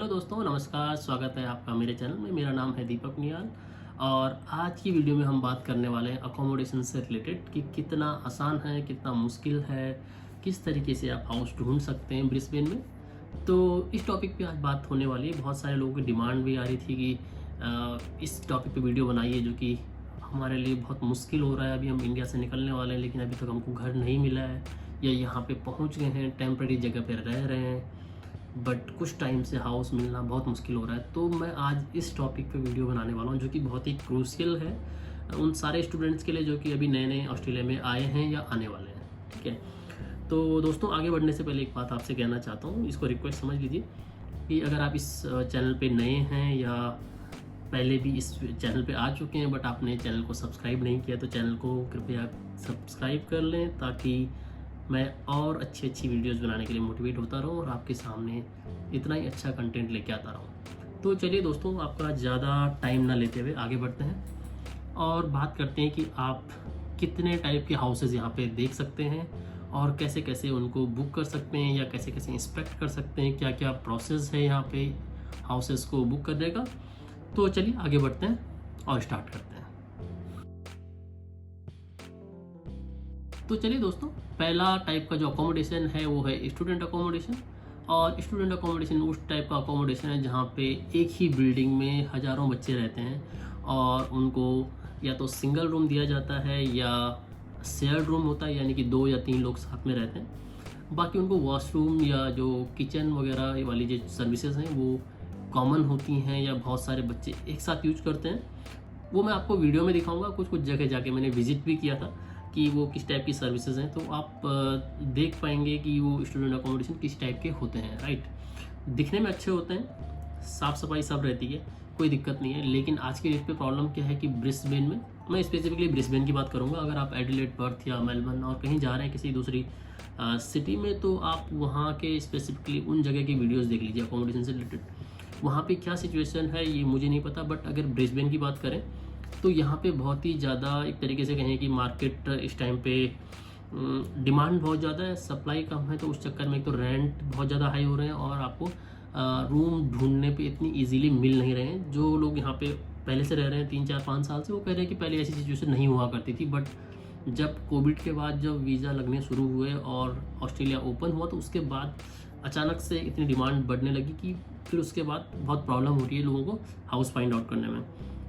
Hello दोस्तों, नमस्कार। स्वागत है आपका मेरे चैनल में। मेरा नाम है दीपक नियाल और आज की वीडियो में हम बात करने वाले हैं अकोमोडेशन से रिलेटेड कि कितना आसान है, कितना मुश्किल है, किस तरीके से आप हाउस ढूंढ सकते हैं ब्रिस्बेन में। तो इस टॉपिक पे आज बात होने वाली है। बहुत सारे लोगों की डिमांड भी आ रही थी कि इस टॉपिक पे वीडियो बनाइए, जो कि हमारे लिए बहुत मुश्किल हो रहा है। अभी हम इंडिया से निकलने वाले हैं, लेकिन अभी तक हमको घर नहीं मिला है या यहाँ पे पहुँच गए हैं, टेम्प्रेरी जगह पे रह रहे हैं, बट कुछ टाइम से हाउस मिलना बहुत मुश्किल हो रहा है। तो मैं आज इस टॉपिक पे वीडियो बनाने वाला हूँ, जो कि बहुत ही क्रूशियल है उन सारे स्टूडेंट्स के लिए जो कि अभी नए नए ऑस्ट्रेलिया में आए हैं या आने वाले हैं। ठीक है, तो दोस्तों आगे बढ़ने से पहले एक बात आपसे कहना चाहता हूँ, इसको रिक्वेस्ट समझ लीजिए कि अगर आप इस चैनल पे नए हैं या पहले भी इस चैनल पे आ चुके हैं बट आपने चैनल को सब्सक्राइब नहीं किया, तो चैनल को कृपया सब्सक्राइब कर लें ताकि मैं और अच्छी अच्छी वीडियोस बनाने के लिए मोटिवेट होता रहूँ और आपके सामने इतना ही अच्छा कंटेंट लेके आता रहूँ। तो चलिए दोस्तों, आपका ज़्यादा टाइम ना लेते हुए आगे बढ़ते हैं और बात करते हैं कि आप कितने टाइप के हाउसेज़ यहाँ पे देख सकते हैं और कैसे कैसे उनको बुक कर सकते हैं या कैसे कैसे इंस्पेक्ट कर सकते हैं, क्या क्या प्रोसेस है यहाँ पे हाउसेज़ को बुक करने का। तो चलिए आगे बढ़ते हैं और स्टार्ट करते हैं। तो चलिए दोस्तों, पहला टाइप का जो अकोमोडेशन है वो है स्टूडेंट अकोमोडेशन। और स्टूडेंट अकोमोडेशन उस टाइप का अकोमोडेशन है जहाँ पे एक ही बिल्डिंग में हज़ारों बच्चे रहते हैं और उनको या तो सिंगल रूम दिया जाता है या शेयर्ड रूम होता है, यानी कि 2 या 3 लोग साथ में रहते हैं। बाकी उनको वॉशरूम या जो किचन वगैरह वाली जो सर्विसेज हैं वो कॉमन होती हैं या बहुत सारे बच्चे एक साथ यूज करते हैं। वो मैं आपको वीडियो में दिखाऊंगा। कुछ कुछ जगह जाके मैंने विजिट भी किया था कि वो किस टाइप की सर्विसेज हैं, तो आप देख पाएंगे कि वो स्टूडेंट अकोमोडेशन किस टाइप के होते हैं। राइट, दिखने में अच्छे होते हैं, साफ़ सफाई सब रहती है, कोई दिक्कत नहीं है। लेकिन आज के डेट पे प्रॉब्लम क्या है कि ब्रिस्बेन में, मैं स्पेसिफिकली ब्रिस्बेन की बात करूँगा, अगर आप एडिलेड, पर्थ या मेलबर्न और कहीं जा रहे हैं किसी दूसरी सिटी में, तो आप वहाँ के स्पेसिफिकली उन जगह की वीडियोज़ देख लीजिए अकोमोडेशन से रिलेटेड। वहाँ पे क्या सिचुएशन है ये मुझे नहीं पता, बट अगर ब्रिस्बेन की बात करें तो यहाँ पे बहुत ही ज़्यादा, एक तरीके से कहें कि मार्केट इस टाइम पे डिमांड बहुत ज़्यादा है, सप्लाई कम है। तो उस चक्कर में एक तो रेंट बहुत ज़्यादा हाई हो रहे हैं और आपको रूम ढूंढने पे इतनी इजीली मिल नहीं रहे हैं। जो लोग यहाँ पे पहले से रह रहे हैं 3 4 5 साल से, वो कह रहे हैं कि पहले ऐसी सिचुएशन नहीं हुआ करती थी, बट जब कोविड के बाद जब वीज़ा लगने शुरू हुए और ऑस्ट्रेलिया ओपन हुआ तो उसके बाद अचानक से इतनी डिमांड बढ़ने लगी कि फिर उसके बाद बहुत प्रॉब्लम हो रही है लोगों को हाउस फाइंड आउट करने में।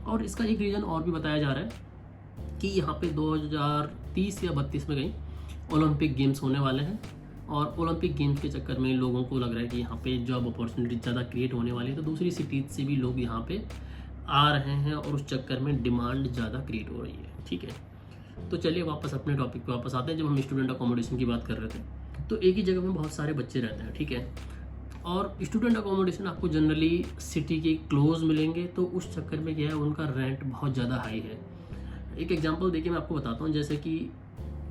और इसका एक रीज़न और भी बताया जा रहा है कि यहाँ पे 2030 या 32 में कहीं ओलंपिक गेम्स होने वाले हैं और ओलंपिक गेम्स के चक्कर में लोगों को लग रहा है कि यहाँ पे जॉब अपॉर्चुनिटी ज़्यादा क्रिएट होने वाली है, तो दूसरी सिटीज़ से भी लोग यहाँ पे आ रहे हैं और उस चक्कर में डिमांड ज़्यादा क्रिएट हो रही है। ठीक है, तो चलिए वापस अपने टॉपिक पे वापस आते हैं। जब हम स्टूडेंट अकोमोडेशन की बात कर रहे थे तो एक ही जगह में बहुत सारे बच्चे रहते हैं। ठीक है, और स्टूडेंट अकोमोडेशन आपको जनरली सिटी के क्लोज मिलेंगे, तो उस चक्कर में क्या है, उनका रेंट बहुत ज़्यादा हाई है। एक एग्जांपल देखिए मैं आपको बताता हूँ। जैसे कि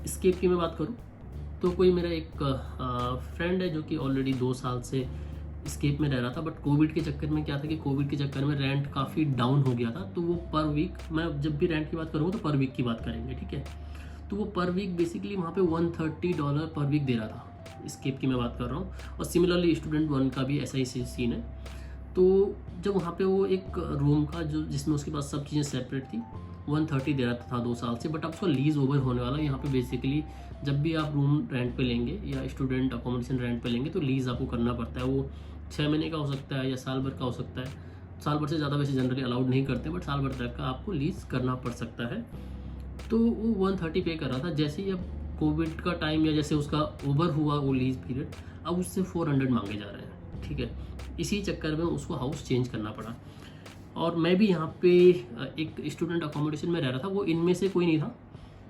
स्केप की मैं बात करूँ तो कोई मेरा एक फ्रेंड है जो कि ऑलरेडी 2 साल से स्केप में रह रहा था, बट कोविड के चक्कर में क्या था कि कोविड के चक्कर में रेंट काफ़ी डाउन हो गया था। तो वो पर वीक, मैं जब भी रेंट की बात करूँगा तो पर वीक की बात करेंगे। ठीक है, तो वो पर वीक बेसिकली वहाँ पे $130 पर वीक दे रहा था। स्केप की मैं बात कर रहा हूँ, और सिमिलरली स्टूडेंट वन का भी ऐसा ही सीन है। तो जब वहाँ पे वो एक रूम का जो जिसमें उसके पास सब चीज़ें सेपरेट थी, 130 दे रहा था 2 साल से, बट अब उसका लीज ओवर होने वाला है। यहाँ पे बेसिकली जब भी आप रूम रेंट पे लेंगे या स्टूडेंट अकोमोडेशन रेंट पे लेंगे तो लीज़ आपको करना पड़ता है। वो 6 महीने का हो सकता है या साल भर का हो सकता है। साल भर से ज़्यादा वैसे जनरली अलाउड नहीं करते, बट साल भर तक का आपको लीज़ करना पड़ सकता है। तो वो 130 पे कर रहा था। जैसे ही अब कोविड का टाइम या जैसे उसका ओवर हुआ वो लीज पीरियड, अब उससे 400 मांगे जा रहे हैं। ठीक है, इसी चक्कर में उसको हाउस चेंज करना पड़ा। और मैं भी यहाँ पे एक स्टूडेंट अकोमोडेशन में रह रहा था, वो इनमें से कोई नहीं था,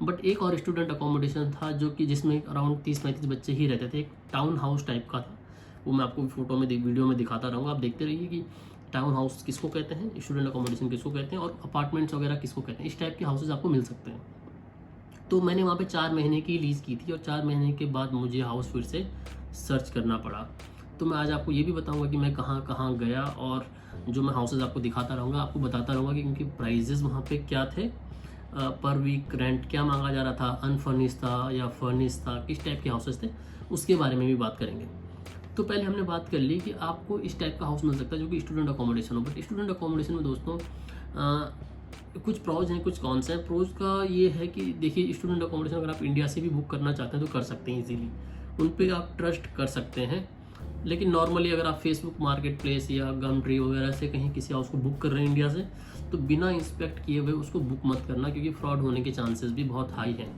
बट एक और स्टूडेंट अकोमोडेशन था जो कि जिसमें अराउंड 30 35 बच्चे ही रहते थे। एक टाउन हाउस टाइप का था, वो मैं आपको फोटो में वीडियो में दिखाता रहूँगा, आप देखते रहिए कि टाउन हाउस किसको कहते हैं, स्टूडेंट अकोमोडेशन किसको कहते हैं और अपार्टमेंट्स वगैरह किसको कहते हैं। इस टाइप के हाउसेज आपको मिल सकते हैं। तो मैंने वहाँ पे 4 महीने की लीज़ की थी और 4 महीने के बाद मुझे हाउस फिर से सर्च करना पड़ा। तो मैं आज आपको ये भी बताऊंगा कि मैं कहाँ कहाँ गया और जो मैं हाउसेज आपको दिखाता रहूँगा, आपको बताता रहूँगा कि उनके प्राइजेज़ वहाँ पे क्या थे, पर वीक रेंट क्या मांगा जा रहा था, अनफर्निश था या फर्निश था, किस टाइप के हाउसेज थे, उसके बारे में भी बात करेंगे। तो पहले हमने बात कर ली कि आपको इस टाइप का हाउस मिल सकता है जो कि स्टूडेंट अकोमोडेशन हो। बट स्टूडेंट अकोमोडेशन में दोस्तों कुछ प्रॉज हैं, कुछ कॉन्स हैं। प्रोज का ये है कि देखिए, स्टूडेंट अकोमोडेशन अगर आप इंडिया से भी बुक करना चाहते हैं तो कर सकते हैं इजीली, उन पर आप ट्रस्ट कर सकते हैं। लेकिन नॉर्मली अगर आप फेसबुक मार्केट प्लेस या गमट्री वगैरह से कहीं किसी हाउस को बुक कर रहे हैं इंडिया से, तो बिना इंस्पेक्ट किए हुए उसको बुक मत करना, क्योंकि फ्रॉड होने के चांसेस भी बहुत हाई हैं।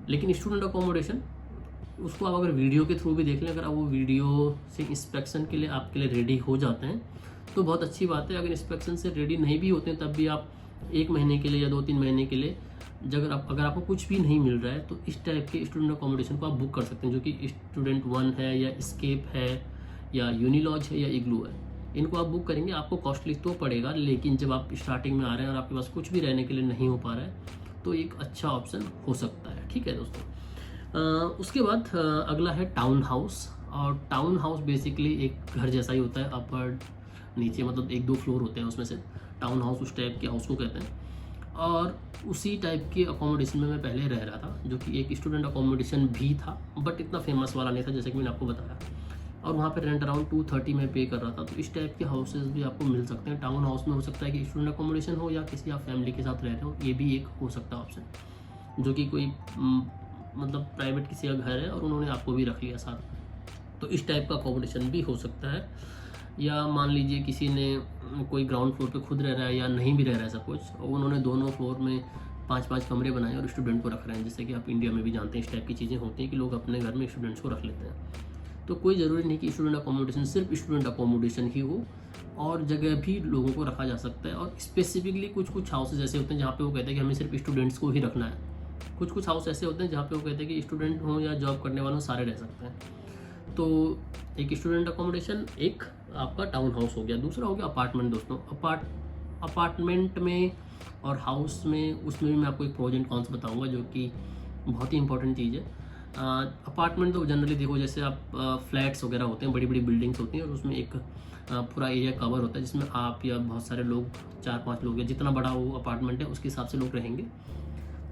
लेकिन स्टूडेंट अकोमोडेशन उसको आप अगर वीडियो के थ्रू भी देख लें, अगर आप वो वीडियो से इंस्पेक्शन के लिए आपके लिए रेडी हो जाते हैं तो बहुत अच्छी बात है। अगर इंस्पेक्शन से रेडी नहीं भी होते हैं तब भी आप 1 महीने के लिए या 2-3 महीने के लिए अगर आपको कुछ भी नहीं मिल रहा है तो इस टाइप के स्टूडेंट अकोमोडेशन को आप बुक कर सकते हैं, जो कि स्टूडेंट 1 है या स्केप है या यूनिलॉज है या इग्लू है। इनको आप बुक करेंगे, आपको कॉस्टली तो पड़ेगा, लेकिन जब आप स्टार्टिंग में आ रहे हैं और आपके पास कुछ भी रहने के लिए नहीं हो पा रहा है तो एक अच्छा ऑप्शन हो सकता है। ठीक है दोस्तों, उसके बाद अगला है टाउन हाउस। और टाउन हाउस बेसिकली एक घर जैसा ही होता है, अपर नीचे, मतलब 1-2 फ्लोर होते हैं उसमें से। टाउन हाउस उस टाइप के हाउस को कहते हैं। और उसी टाइप के अकोमोडेशन में मैं पहले रह रहा था, जो कि एक स्टूडेंट अकोमोडेशन भी था, बट इतना फेमस वाला नहीं था जैसे कि मैंने आपको बताया। और वहाँ पे रेंट अराउंड 230 में पे कर रहा था। तो इस टाइप के हाउसेस भी आपको मिल सकते हैं। टाउन हाउस में हो सकता है कि स्टूडेंट अकोमोडेशन हो या किसी आप फैमिली के साथ रह रहे हो, ये भी एक हो सकता है ऑप्शन, जो कि कोई मतलब प्राइवेट किसी का घर है और उन्होंने आपको भी रख लिया साथ। तो इस टाइप का अकोमोडेशन भी हो सकता है। या मान लीजिए किसी ने कोई ग्राउंड फ्लोर पे खुद रह रहा है या नहीं भी रह रहा है सब कुछ, और उन्होंने दोनों फ्लोर में 5-5 कमरे बनाए और स्टूडेंट को रख रहे हैं। जैसे कि आप इंडिया में भी जानते हैं इस टाइप की चीज़ें होती हैं कि लोग अपने घर में स्टूडेंट्स को रख लेते हैं। तो कोई ज़रूरी नहीं कि स्टूडेंट अकोमोडेशन सिर्फ स्टूडेंट अकोमोडेशन ही हो, और जगह भी लोगों को रखा जा सकता है। और स्पेसिफिकली कुछ हाउसेज ऐसे होते हैं जहाँ पे वो कहते हैं कि हमें सिर्फ स्टूडेंट्स को ही रखना है। कुछ हाउस ऐसे होते हैं जहाँ पे वो कहते हैं कि स्टूडेंट हों या जॉब करने वालों सारे रह सकते हैं। तो एक स्टूडेंट अकोमोडेशन, एक आपका टाउन हाउस हो गया। दूसरा हो गया अपार्टमेंट दोस्तों। अपार्टमेंट में और हाउस में, उसमें भी मैं आपको एक प्रोज एंड कॉन्स बताऊंगा, जो कि बहुत ही इंपॉर्टेंट चीज़ है। अपार्टमेंट तो जनरली देखो, जैसे आप फ्लैट्स वगैरह होते हैं, बड़ी बड़ी बिल्डिंग्स होती हैं, और उसमें एक पूरा एरिया कवर होता है जिसमें आप या बहुत सारे लोग, 4-5 लोग, या जितना बड़ा वो अपार्टमेंट है उसके हिसाब से लोग रहेंगे।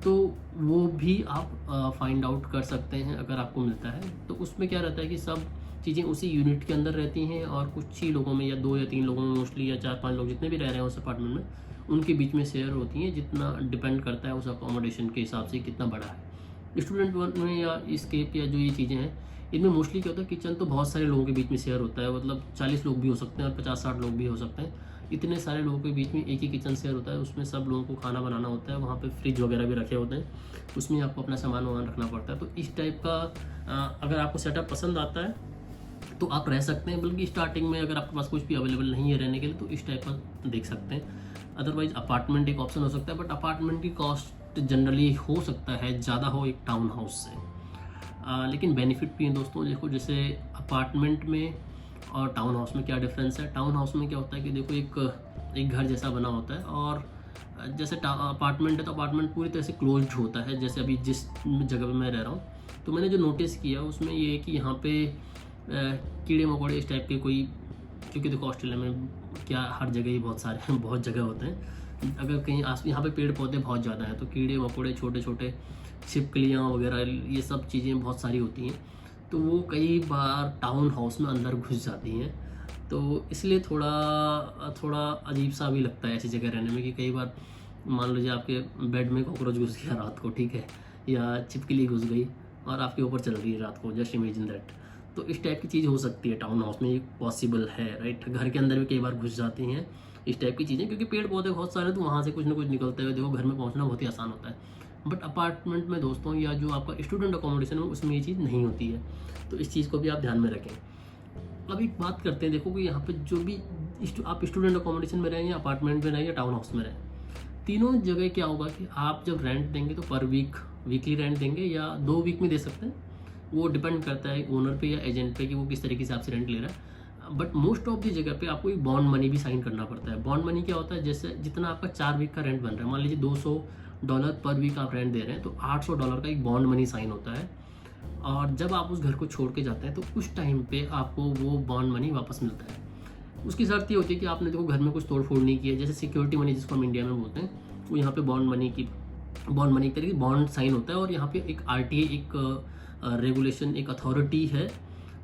तो वो भी आप फाइंड आउट कर सकते हैं अगर आपको मिलता है। तो उसमें क्या रहता है कि सब चीज़ें उसी यूनिट के अंदर रहती हैं, और कुछ ही लोगों में या 2 या 3 लोगों में मोस्टली, या 4-5 लोग जितने भी रह रहे हैं उस अपार्टमेंट में, उनके बीच में शेयर होती हैं, जितना डिपेंड करता है उस अकोमोडेशन के हिसाब से कितना बड़ा है। स्टूडेंट 1 में या स्केप या जो ये चीज़ें हैं, इनमें मोस्टली क्या होता है, किचन तो बहुत सारे लोगों के बीच में शेयर होता है, मतलब 40 लोग भी हो सकते हैं और 50-60 लोग भी हो सकते हैं। इतने सारे लोगों के बीच में एक ही किचन शेयर होता है, उसमें सब लोगों को खाना बनाना होता है। वहाँ पे फ्रिज वगैरह भी रखे होते हैं, उसमें आपको अपना सामान वामान रखना पड़ता है। तो इस टाइप का अगर आपको सेटअप पसंद आता है तो आप रह सकते हैं। बल्कि स्टार्टिंग में अगर आपके पास कुछ भी अवेलेबल नहीं है रहने के लिए तो इस टाइप का देख सकते हैं। अदरवाइज अपार्टमेंट एक ऑप्शन हो सकता है, बट अपार्टमेंट की कॉस्ट जनरली हो सकता है ज़्यादा हो एक टाउन हाउस से। लेकिन बेनिफिट भी हैं दोस्तों। देखो, जैसे अपार्टमेंट में और टाउन हाउस में क्या डिफरेंस है। टाउन हाउस में क्या होता है कि देखो, एक घर जैसा बना होता है, और जैसे अपार्टमेंट है तो अपार्टमेंट पूरी तरह से क्लोज्ड होता है। जैसे अभी जिस जगह पे मैं रह रहा हूँ, तो मैंने जो नोटिस किया उसमें ये है कि यहाँ पे कीड़े मकोड़े इस टाइप के कोई, क्योंकि देखो ऑस्ट्रेलिया में क्या हर जगह ही बहुत सारे बहुत जगह होते हैं। अगर कहीं यहाँ पे पेड़ पौधे बहुत ज़्यादा हैं तो कीड़े मकोड़े, छोटे छोटे छिपकलियाँ वगैरह, ये सब चीज़ें बहुत सारी होती हैं। तो वो कई बार टाउन हाउस में अंदर घुस जाती हैं। तो इसलिए थोड़ा अजीब सा भी लगता है ऐसी जगह रहने में, कि कई बार मान लीजिए आपके बेड में कॉकरोच घुस गया रात को, ठीक है, या छिपकली घुस गई और आपके ऊपर चल रही है रात को, जस्ट इमेजिन दैट। तो इस टाइप की चीज़ हो सकती है टाउन हाउस में, ये पॉसिबल है, राइट। घर के अंदर भी कई बार घुस जाती हैं इस टाइप की चीज़ें, क्योंकि पेड़ पौधे बहुत सारे, तो वहाँ से कुछ ना कुछ निकलते हुए देखो घर में पहुँचना बहुत ही आसान होता है। बट अपार्टमेंट में दोस्तों, या जो आपका स्टूडेंट अकोमोडेशन है, उसमें ये चीज़ नहीं होती है। तो इस चीज़ को भी आप ध्यान में रखें। अब एक बात करते हैं, देखो कि यहाँ पे जो भी आप स्टूडेंट अकोमोडेशन में रहें या अपार्टमेंट में रहें या टाउन हाउस में रहें, तीनों जगह क्या होगा कि आप जब रेंट देंगे तो पर वीकली रेंट देंगे या 2 वीक में दे सकते हैं। वो डिपेंड करता है ओनर पे या एजेंट पे कि वो किस तरीके से आपसे रेंट ले रहा है। बट मोस्ट ऑफ दी जगह पे आपको एक बॉन्ड मनी भी साइन करना पड़ता है। बॉन्ड मनी क्या होता है, जैसे जितना आपका 4 वीक का रेंट बन रहा है, मान लीजिए $200 पर वीक आप रेंट दे रहे हैं, तो $800 का एक बॉन्ड मनी साइन होता है। और जब आप उस घर को छोड़ के जाते हैं तो उस टाइम पे आपको वो बॉन्ड मनी वापस मिलता है। उसकी शर्त ये होती है कि आपने देखो घर में कुछ तोड़ फोड़ नहीं की है, जैसे सिक्योरिटी मनी जिसको हम इंडिया में बोलते हैं, वो यहाँ पे बॉन्ड मनी एक तरीके की बॉन्ड साइन होता है। और यहाँ पे एक RTA, एक रेगुलेशन, एक अथॉरिटी है,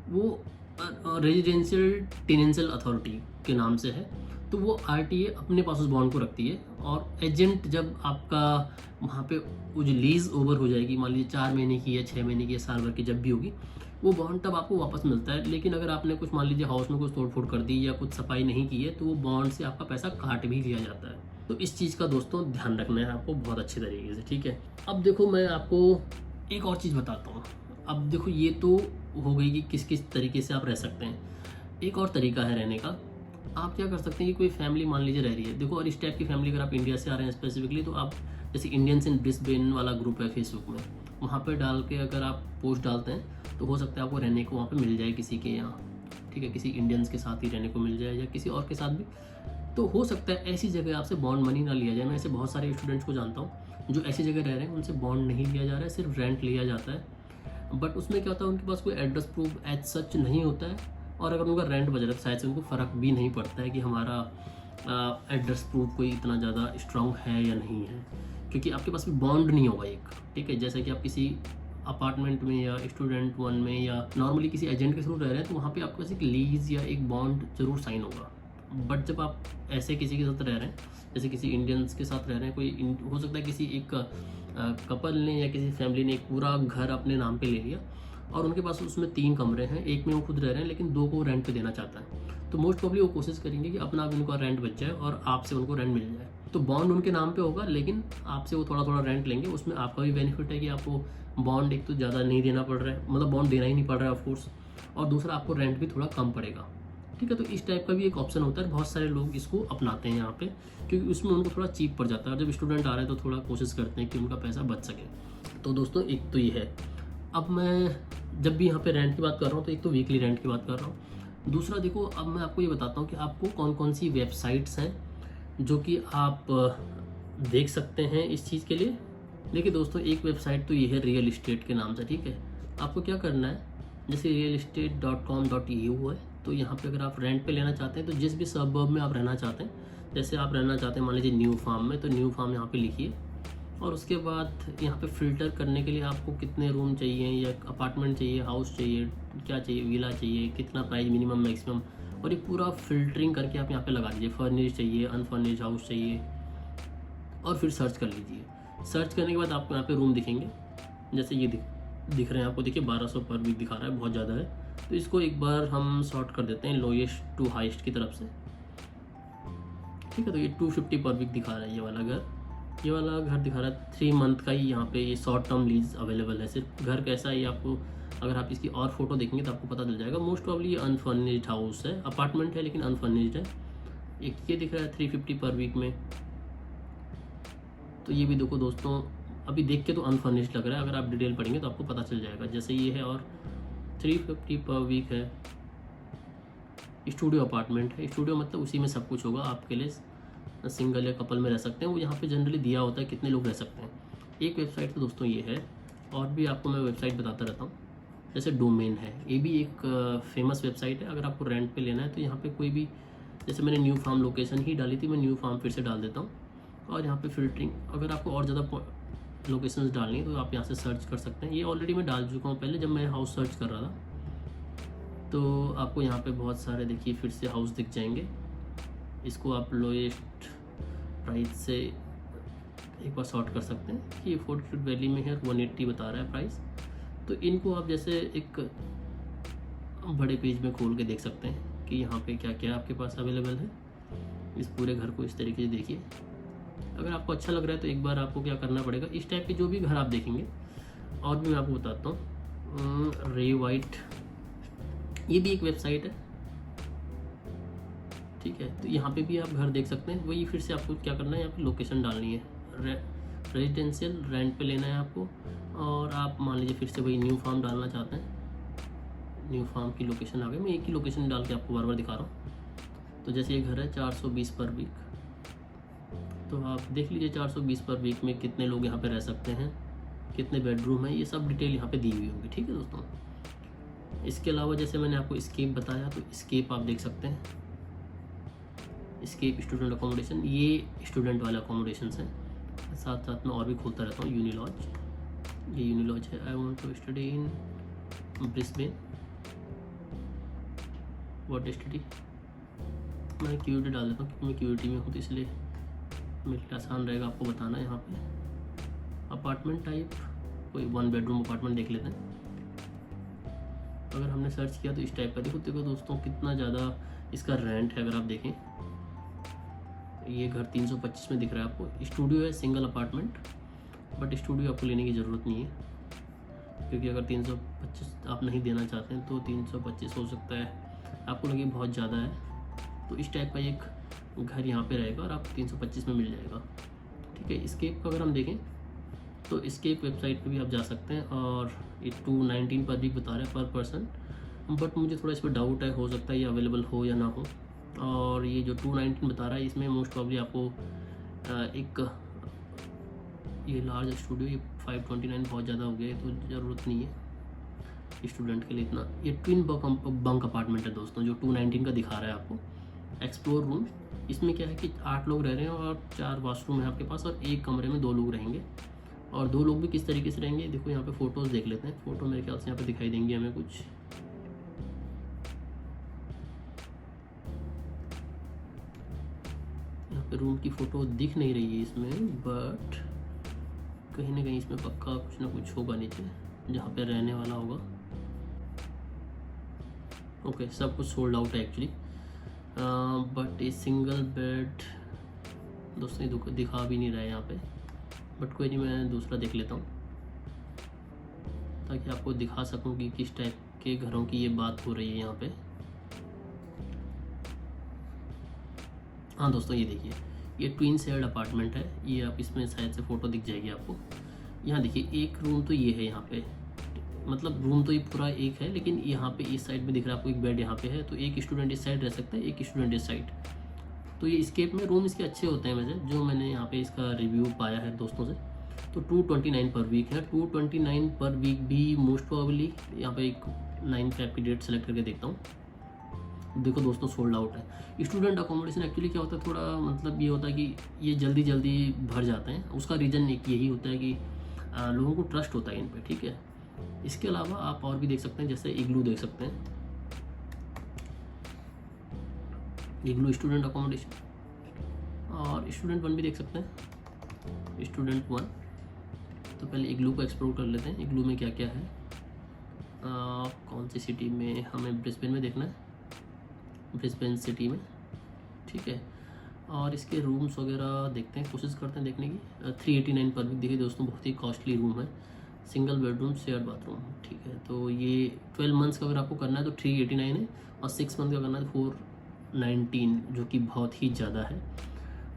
वो रेजिडेंशियल टेनेंशियल अथॉरिटी के नाम से है। तो वो आरटीए अपने पास उस बॉन्ड को रखती है, और एजेंट जब आपका वहाँ पे वो जो लीज ओवर हो जाएगी, मान लीजिए 4 महीने की या 6 महीने की या साल भर की जब भी होगी, वो बॉन्ड तब आपको वापस मिलता है। लेकिन अगर आपने कुछ मान लीजिए हाउस में कुछ तोड़ फोड़ कर दी या कुछ सफाई नहीं की है, तो वो बॉन्ड से आपका पैसा काट भी लिया जाता है। तो इस चीज़ का दोस्तों ध्यान रखना है आपको बहुत अच्छे तरीके से, ठीक है। अब देखो मैं आपको एक और चीज़ बताता हूँ। अब देखो ये तो हो गई कि किस किस तरीके से आप रह सकते हैं। एक और तरीका है रहने का। आप क्या कर सकते हैं कि कोई फैमिली मान लीजिए रह रही है, देखो, और इस टाइप की फैमिली अगर आप इंडिया से आ रहे हैं स्पेसिफिकली, तो आप जैसे इंडियंस इन ब्रिस्बेन वाला ग्रुप है फेसबुक में, वहाँ पे डाल के अगर आप पोस्ट डालते हैं तो हो सकता है आपको रहने को वहाँ पे मिल जाए किसी के यहाँ, ठीक है, किसी इंडियंस के साथ ही रहने को मिल जाए या किसी और के साथ भी। तो हो सकता है ऐसी जगह आपसे बॉन्ड मनी ना लिया जाए। मैं ऐसे बहुत सारे स्टूडेंट्स को जानता हूँ जो ऐसी जगह रह रहे हैं, उनसे बॉन्ड नहीं लिया जा रहा है, सिर्फ रेंट लिया जाता है। बट उसमें क्या होता है, उनके पास कोई एड्रेस प्रूफ एज सच नहीं होता है, और अगर उनका रेंट बज रहा है शायद से उनको फ़र्क भी नहीं पड़ता है कि हमारा एड्रेस प्रूफ कोई इतना ज़्यादा स्ट्रांग है या नहीं है, क्योंकि आपके पास भी बॉन्ड नहीं होगा एक, ठीक है। जैसे कि आप किसी अपार्टमेंट में या स्टूडेंट वन में या नॉर्मली किसी एजेंट के थ्रू रह रहे हैं, तो वहाँ पे आपके पास एक लीज या एक बॉन्ड जरूर साइन होगा। बट जब आप ऐसे किसी के साथ रह रहे हैं, जैसे किसी इंडियंस के साथ रह रहे हैं, कोई हो सकता है किसी एक कपल ने या किसी फैमिली ने एक पूरा घर अपने नाम पे ले लिया, और उनके पास उसमें 3 कमरे हैं, एक में वो खुद रह रहे हैं लेकिन 2 को रेंट पे देना चाहता है, तो मोस्ट प्रॉब्ली वो कोशिश करेंगे कि अपना भी उनका रेंट बच जाए और आपसे उनको रेंट मिल जाए। तो बॉन्ड उनके नाम पे होगा, लेकिन आपसे वो थोड़ा थोड़ा रेंट लेंगे। उसमें आपका भी बेनिफिट है कि आपको बॉन्ड एक तो ज़्यादा नहीं देना पड़ रहा है, मतलब बॉन्ड देना ही नहीं पड़ रहा है ऑफकोर्स, और दूसरा आपको रेंट भी थोड़ा कम पड़ेगा, ठीक है। तो इस टाइप का भी एक ऑप्शन होता है, बहुत सारे लोग इसको अपनाते हैं यहाँ पे, क्योंकि उसमें उनको थोड़ा चीप पड़ जाता है, और जब स्टूडेंट आ रहे हैं तो थोड़ा कोशिश करते हैं कि उनका पैसा बच सके। तो दोस्तों एक तो ये है। अब मैं जब भी यहाँ पे रेंट की बात कर रहा हूँ तो एक तो वीकली रेंट की बात कर रहा हूँ। दूसरा देखो, अब मैं आपको ये बताता हूँ कि आपको कौन कौन सी वेबसाइट्स हैं जो कि आप देख सकते हैं इस चीज़ के लिए। देखिए दोस्तों, एक वेबसाइट तो ये है रियल इस्टेट के नाम से, ठीक है। आपको क्या करना है, जैसे realestate.com.eu है, तो यहाँ पे अगर आप रेंट पे लेना चाहते हैं, तो जिस भी सबर्ब में आप रहना चाहते हैं, जैसे आप रहना चाहते हैं मान लीजिए न्यू फार्म में, तो न्यू फार्म यहाँ पे लिखिए, और उसके बाद यहाँ पे फ़िल्टर करने के लिए आपको कितने रूम चाहिए, या अपार्टमेंट चाहिए, हाउस चाहिए, क्या चाहिए, विला चाहिए, कितना प्राइस, मिनिमम मैक्सिमम, और ये पूरा फ़िल्टरिंग करके आप यहाँ पे लगा दीजिए। फर्निश चाहिए, अनफर्निश हाउस चाहिए, और फिर सर्च कर लीजिए। सर्च करने के बाद आपको यहाँ पे रूम दिखेंगे, जैसे ये दिख रहे हैं आपको, देखिए 1200 पर वीक दिखा रहा है, बहुत ज़्यादा है। तो इसको एक बार हम सॉर्ट कर देते हैं लोएस्ट टू हाईएस्ट की तरफ से, ठीक है। तो ये 250 पर वीक दिखा रहा है, ये वाला घर दिखा रहा है 3 मंथ का ही। यहाँ पे ये शॉर्ट टर्म लीज अवेलेबल है। सिर्फ घर कैसा है ये आपको, अगर आप इसकी और फोटो देखेंगे तो आपको पता चल जाएगा। मोस्ट प्रॉब्ली ये अनफर्निश्ड हाउस है, अपार्टमेंट है लेकिन अनफर्निश्ड है। एक ये दिख रहा है 350 पर वीक में, तो ये भी देखो दोस्तों, अभी देख के तो अनफर्निश्ड लग रहा है, अगर आप डिटेल पढ़ेंगे तो आपको पता चल जाएगा। जैसे ये है, और 350 पर वीक है। स्टूडियो अपार्टमेंट है, स्टूडियो मतलब उसी में सब कुछ होगा आपके लिए, सिंगल या कपल में रह सकते हैं, वो यहाँ पे जनरली दिया होता है कितने लोग रह सकते हैं। एक वेबसाइट तो दोस्तों ये है, और भी आपको मैं वेबसाइट बताता रहता हूँ। जैसे डोमेन है, ये भी एक फेमस वेबसाइट है। अगर आपको रेंट पे लेना है तो यहाँ पे कोई भी, जैसे मैंने न्यू फार्म लोकेशन ही डाली थी, मैं न्यू फार्म फिर से डाल देता हूँ, और यहाँ पे फिल्टरिंग, अगर आपको और ज़्यादा लोकेशंस डालनी है तो आप यहाँ से सर्च कर सकते हैं। ये ऑलरेडी मैं डाल चुका हूँ पहले, जब मैं हाउस सर्च कर रहा था, तो आपको यहाँ पे बहुत सारे देखिए फिर से हाउस दिख जाएंगे। इसको आप लोएस्ट प्राइस से एक बार सॉर्ट कर सकते हैं कि ये फोर्ट क्यूट वैली में है, 180 बता रहा है प्राइस। तो इनको आप जैसे एक बड़े पेज में खोल के देख सकते हैं कि यहाँ पे क्या क्या आपके पास अवेलेबल है। इस पूरे घर को इस तरीके से देखिए। अगर आपको अच्छा लग रहा है तो एक बार आपको क्या करना पड़ेगा, इस टाइप के जो भी घर आप देखेंगे, और भी मैं आपको बताता हूँ। रे वाइट, ये भी एक वेबसाइट है, ठीक है। तो यहाँ पे भी आप घर देख सकते हैं। वही फिर से आपको क्या करना है, यहाँ पे लोकेशन डालनी है, रेजिडेंशियल रेंट पे लेना है आपको, और आप मान लीजिए फिर से वही न्यू फार्म डालना चाहते हैं। न्यू फार्म की लोकेशन आ गई, मैं एक ही लोकेशन डाल के आपको बार बार दिखा रहा हूँ। तो जैसे ये घर है 420 पर वीक, तो आप देख लीजिए 420 पर वीक में कितने लोग यहाँ पे रह सकते हैं, कितने बेडरूम है, ये सब डिटेल यहाँ पे दी हुई होगी, ठीक है दोस्तों। इसके अलावा जैसे मैंने आपको स्केप बताया, तो स्केप आप देख सकते हैं, स्केप स्टूडेंट अकोमोडेशन, ये स्टूडेंट वाले अकोमोडेशन हैं। साथ साथ में और भी खोलता रहता हूँ। यूनिलॉज, ये यूनिलॉज है, I want to study in Brisbane, what STD, मैं क्यूटी डाल देता हूँ क्योंकि मैं क्यूटी में हूँ, तो इसलिए मेरे लिए आसान रहेगा आपको बताना। यहाँ पे अपार्टमेंट टाइप कोई 1 बेडरूम अपार्टमेंट देख लेते हैं। अगर हमने सर्च किया तो इस टाइप का देखो दोस्तों कितना ज़्यादा इसका रेंट है। अगर आप देखें ये घर 325 में दिख रहा है आपको। स्टूडियो है, सिंगल अपार्टमेंट, बट स्टूडियो आपको लेने की ज़रूरत नहीं है, क्योंकि अगर 325 आप नहीं देना चाहते हैं तो 325 हो सकता है आपको लगे बहुत ज़्यादा है, तो इस टाइप का एक घर यहाँ पे रहेगा और आपको 325 में मिल जाएगा। ठीक है, स्केप का अगर हम देखें तो स्केप वेबसाइट पे भी आप जा सकते हैं और ये 219 पर वीक बता रहा है पर पर्सन, बट मुझे थोड़ा इस पर डाउट है, हो सकता है ये अवेलेबल हो या ना हो। और ये जो 219 बता रहा है इसमें मोस्ट प्रॉब्ली आपको एक ये लार्ज स्टूडियो, ये 529 बहुत ज़्यादा हो गया है, तो ज़रूरत नहीं है स्टूडेंट के लिए इतना। ये ट्विन बंक अपार्टमेंट है दोस्तों, जो 219 का दिखा रहा है आपको। एक्सप्लोर रूम, इसमें क्या है कि 8 लोग रह रहे हैं और 4 वाशरूम है आपके पास, और एक कमरे में 2 लोग रहेंगे। और 2 लोग भी किस तरीके से रहेंगे, देखो यहाँ पे फ़ोटोज़ देख लेते हैं। फ़ोटो मेरे ख्याल से यहाँ पे दिखाई देंगी हमें कुछ। यहाँ पे रूम की फ़ोटो दिख नहीं रही है इसमें, बट कहीं ना कहीं इसमें पक्का कुछ ना कुछ होगा नीचे जहाँ पे रहने वाला होगा। ओके, सब कुछ सोल्ड आउट है एक्चुअली, बट ये सिंगल बेड दोस्तों ये दिखा भी नहीं रहा है यहाँ पे, बट कोई नहीं, मैं दूसरा देख लेता हूँ ताकि आपको दिखा सकूँ कि किस टाइप के घरों की ये बात हो रही है यहाँ पे। हाँ दोस्तों ये देखिए, ये ट्विन शेयर्ड अपार्टमेंट है। ये आप इसमें शायद से फ़ोटो दिख जाएगी आपको। यहाँ देखिए एक रूम तो ये है यहाँ पे, मतलब रूम तो ये पूरा एक है, लेकिन यहाँ पे इस साइड में दिख रहा है आपको एक बेड यहाँ पे है, तो एक स्टूडेंट इस साइड रह सकता है, एक स्टूडेंट इस साइड। तो ये स्केप में रूम इसके अच्छे होते हैं वैसे, जो मैंने यहाँ पे इसका रिव्यू पाया है दोस्तों से। तो 229 पर वीक है। 229 पर वीक भी मोस्ट प्रोबेबली यहाँ पे एक 9 की डेट सेलेक्ट करके देखता हूँ। देखो दोस्तों सोल्ड आउट है। स्टूडेंट अकोमोडेशन एक्चुअली क्या होता है, थोड़ा मतलब ये होता है कि ये जल्दी जल्दी भर जाते हैं। उसका रीज़न एक यही होता है कि लोगों को ट्रस्ट होता है इन पे। ठीक है, इसके अलावा आप और भी देख सकते हैं, जैसे इग्लू देख सकते हैं। इग्लू स्टूडेंट अकोमोडेशन, और स्टूडेंट 1 भी देख सकते हैं, स्टूडेंट 1। तो पहले इग्लू को एक्सप्लोर कर लेते हैं, इग्लू में क्या क्या है। कौन सी सिटी में, हमें ब्रिस्बेन में देखना है, ब्रिस्बेन सिटी में। ठीक है, और इसके रूम्स वगैरह देखते हैं, कोशिश करते हैं देखने की। 389 पर वीक। देखिए दोस्तों बहुत ही कॉस्टली रूम है, सिंगल बेडरूम शेयर बाथरूम। ठीक है, तो ये 12 मंथ्स का अगर आपको करना है तो 389 है, और 6 मंथ का करना है तो 419, जो कि बहुत ही ज़्यादा है।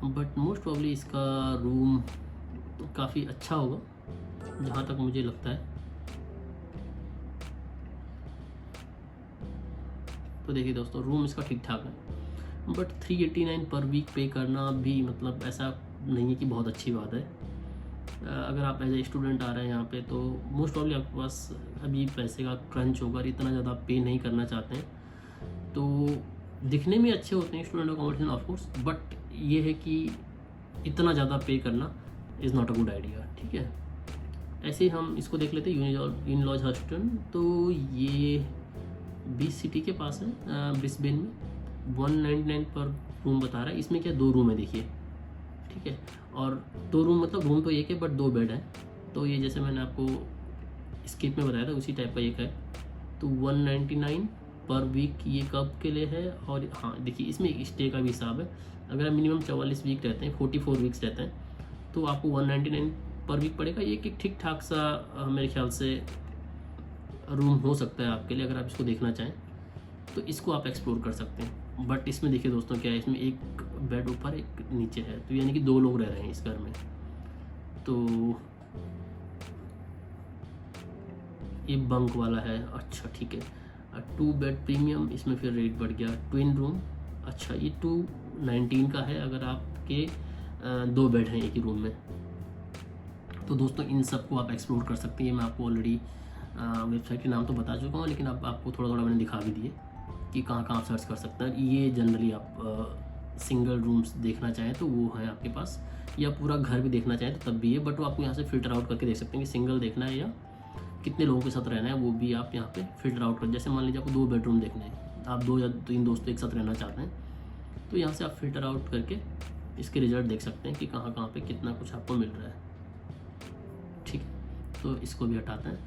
बट मोस्ट प्रॉब्ली इसका रूम काफ़ी अच्छा होगा जहाँ तक मुझे लगता है। तो देखिए दोस्तों रूम इसका ठीक ठाक है, बट 389 पर वीक पे करना भी मतलब ऐसा नहीं है कि बहुत अच्छी बात है। अगर आप एज ए स्टूडेंट आ रहे हैं यहाँ पे, तो मोस्ट प्रॉब्ली आपके पास अभी पैसे का क्रंच होगा, इतना ज़्यादा पे नहीं करना चाहते हैं। तो दिखने में अच्छे होते हैं स्टूडेंट अकोमोडेशन ऑफकोर्स, बट ये है कि इतना ज़्यादा पे करना is not a good idea. ठीक है, ऐसे ही हम इसको देख लेते हैं, यूनिलॉज हर्स्टन। तो ये 20 सिटी के पास है, ब्रिस्बेन में। 199 पर रूम बता रहा है। इसमें क्या 2 रूम है देखिए। ठीक है, और 2 रूम मतलब रूम तो एक है बट 2 बेड है। तो ये जैसे मैंने आपको स्किप में बताया था उसी टाइप का एक है। तो 199 पर वीक ये कब के लिए है। और हाँ देखिए इसमें स्टे का भी हिसाब है। अगर आप मिनिमम 44 वीक रहते हैं, 44 वीक्स रहते हैं, तो आपको 199 पर वीक पड़ेगा। ये एक ठीक ठाक सा मेरे ख्याल से रूम हो सकता है आपके लिए, अगर आप इसको देखना चाहें तो इसको आप एक्सप्लोर कर सकते हैं। बट इसमें देखिए दोस्तों क्या है, इसमें एक बेड ऊपर एक नीचे है, तो यानी कि 2 लोग रह रहे हैं इस घर में। तो ये बंक वाला है। अच्छा ठीक है, 2 बेड प्रीमियम, इसमें फिर रेट बढ़ गया। ट्विन रूम, अच्छा ये 219 का है अगर आपके 2 बेड हैं एक ही रूम में। तो दोस्तों इन सब को आप एक्सप्लोर कर सकते हैं। ये मैं आपको ऑलरेडी वेबसाइट के नाम तो बता चुका हूँ, लेकिन अब आपको थोड़ा थोड़ा मैंने दिखा भी दिए कि कहाँ कहाँ सर्च कर सकते हैं। ये जनरली आप सिंगल रूम्स देखना चाहें तो वो है आपके पास, या पूरा घर भी देखना चाहें तो तब भी है। बट वो आपको यहाँ से फ़िल्टर आउट करके देख सकते हैं कि सिंगल देखना है या कितने लोगों के साथ रहना है, वो भी आप यहाँ पे फ़िल्टर आउट कर। जैसे मान लीजिए आपको 2 बेडरूम देखने हैं, आप 2 या 3 दोस्तों एक साथ रहना चाहते हैं, तो यहाँ से आप फ़िल्टर आउट करके इसके रिज़ल्ट देख सकते हैं कि कहाँ कहाँ पे कितना कुछ आपको मिल रहा है। ठीक है, तो इसको भी हटाते हैं।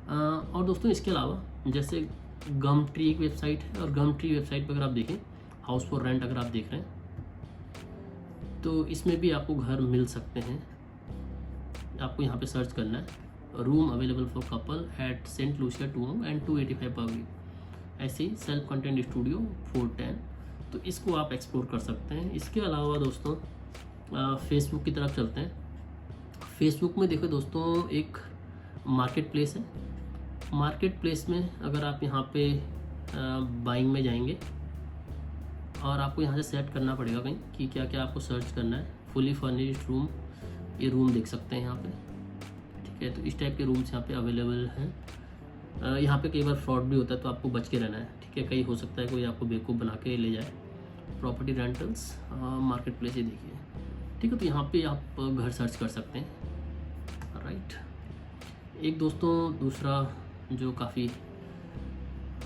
और दोस्तों इसके अलावा जैसे गमट्री एक वेबसाइट है, और गमट्री वेबसाइट पर अगर आप देखें, हाउस फॉर रेंट अगर आप देख रहे हैं, तो इसमें भी आपको घर मिल सकते हैं। आपको यहाँ पे सर्च करना है room available for couple at Saint Lucia टूरोंग एंड 285 पर वीक, ऐसे ही सेल्फ कंटेंट स्टूडियो 410, तो इसको आप एक्सप्लोर कर सकते हैं। इसके अलावा दोस्तों फेसबुक की तरफ चलते हैं। फेसबुक में देखो दोस्तों एक मार्केट प्लेस है। मार्केट प्लेस में अगर आप यहाँ पे बाइंग में जाएंगे, और आपको यहाँ से सेट करना पड़ेगा कहीं कि क्या क्या आपको सर्च करना है। फुली फर्निश्ड रूम, ये रूम देख सकते हैं यहाँ पे। ठीक है, तो इस टाइप के रूम्स यहाँ पे अवेलेबल हैं। यहाँ पे कई बार फ्रॉड भी होता है, तो आपको बच के रहना है। ठीक है, कहीं हो सकता है कोई आपको बेवकूफ़ बना के ले जाए। प्रॉपर्टी रेंटल्स मार्केट प्लेस, ये देखिए। ठीक है, तो यहाँ पे आप घर सर्च कर सकते हैं। राइट, एक दोस्तों दूसरा जो काफ़ी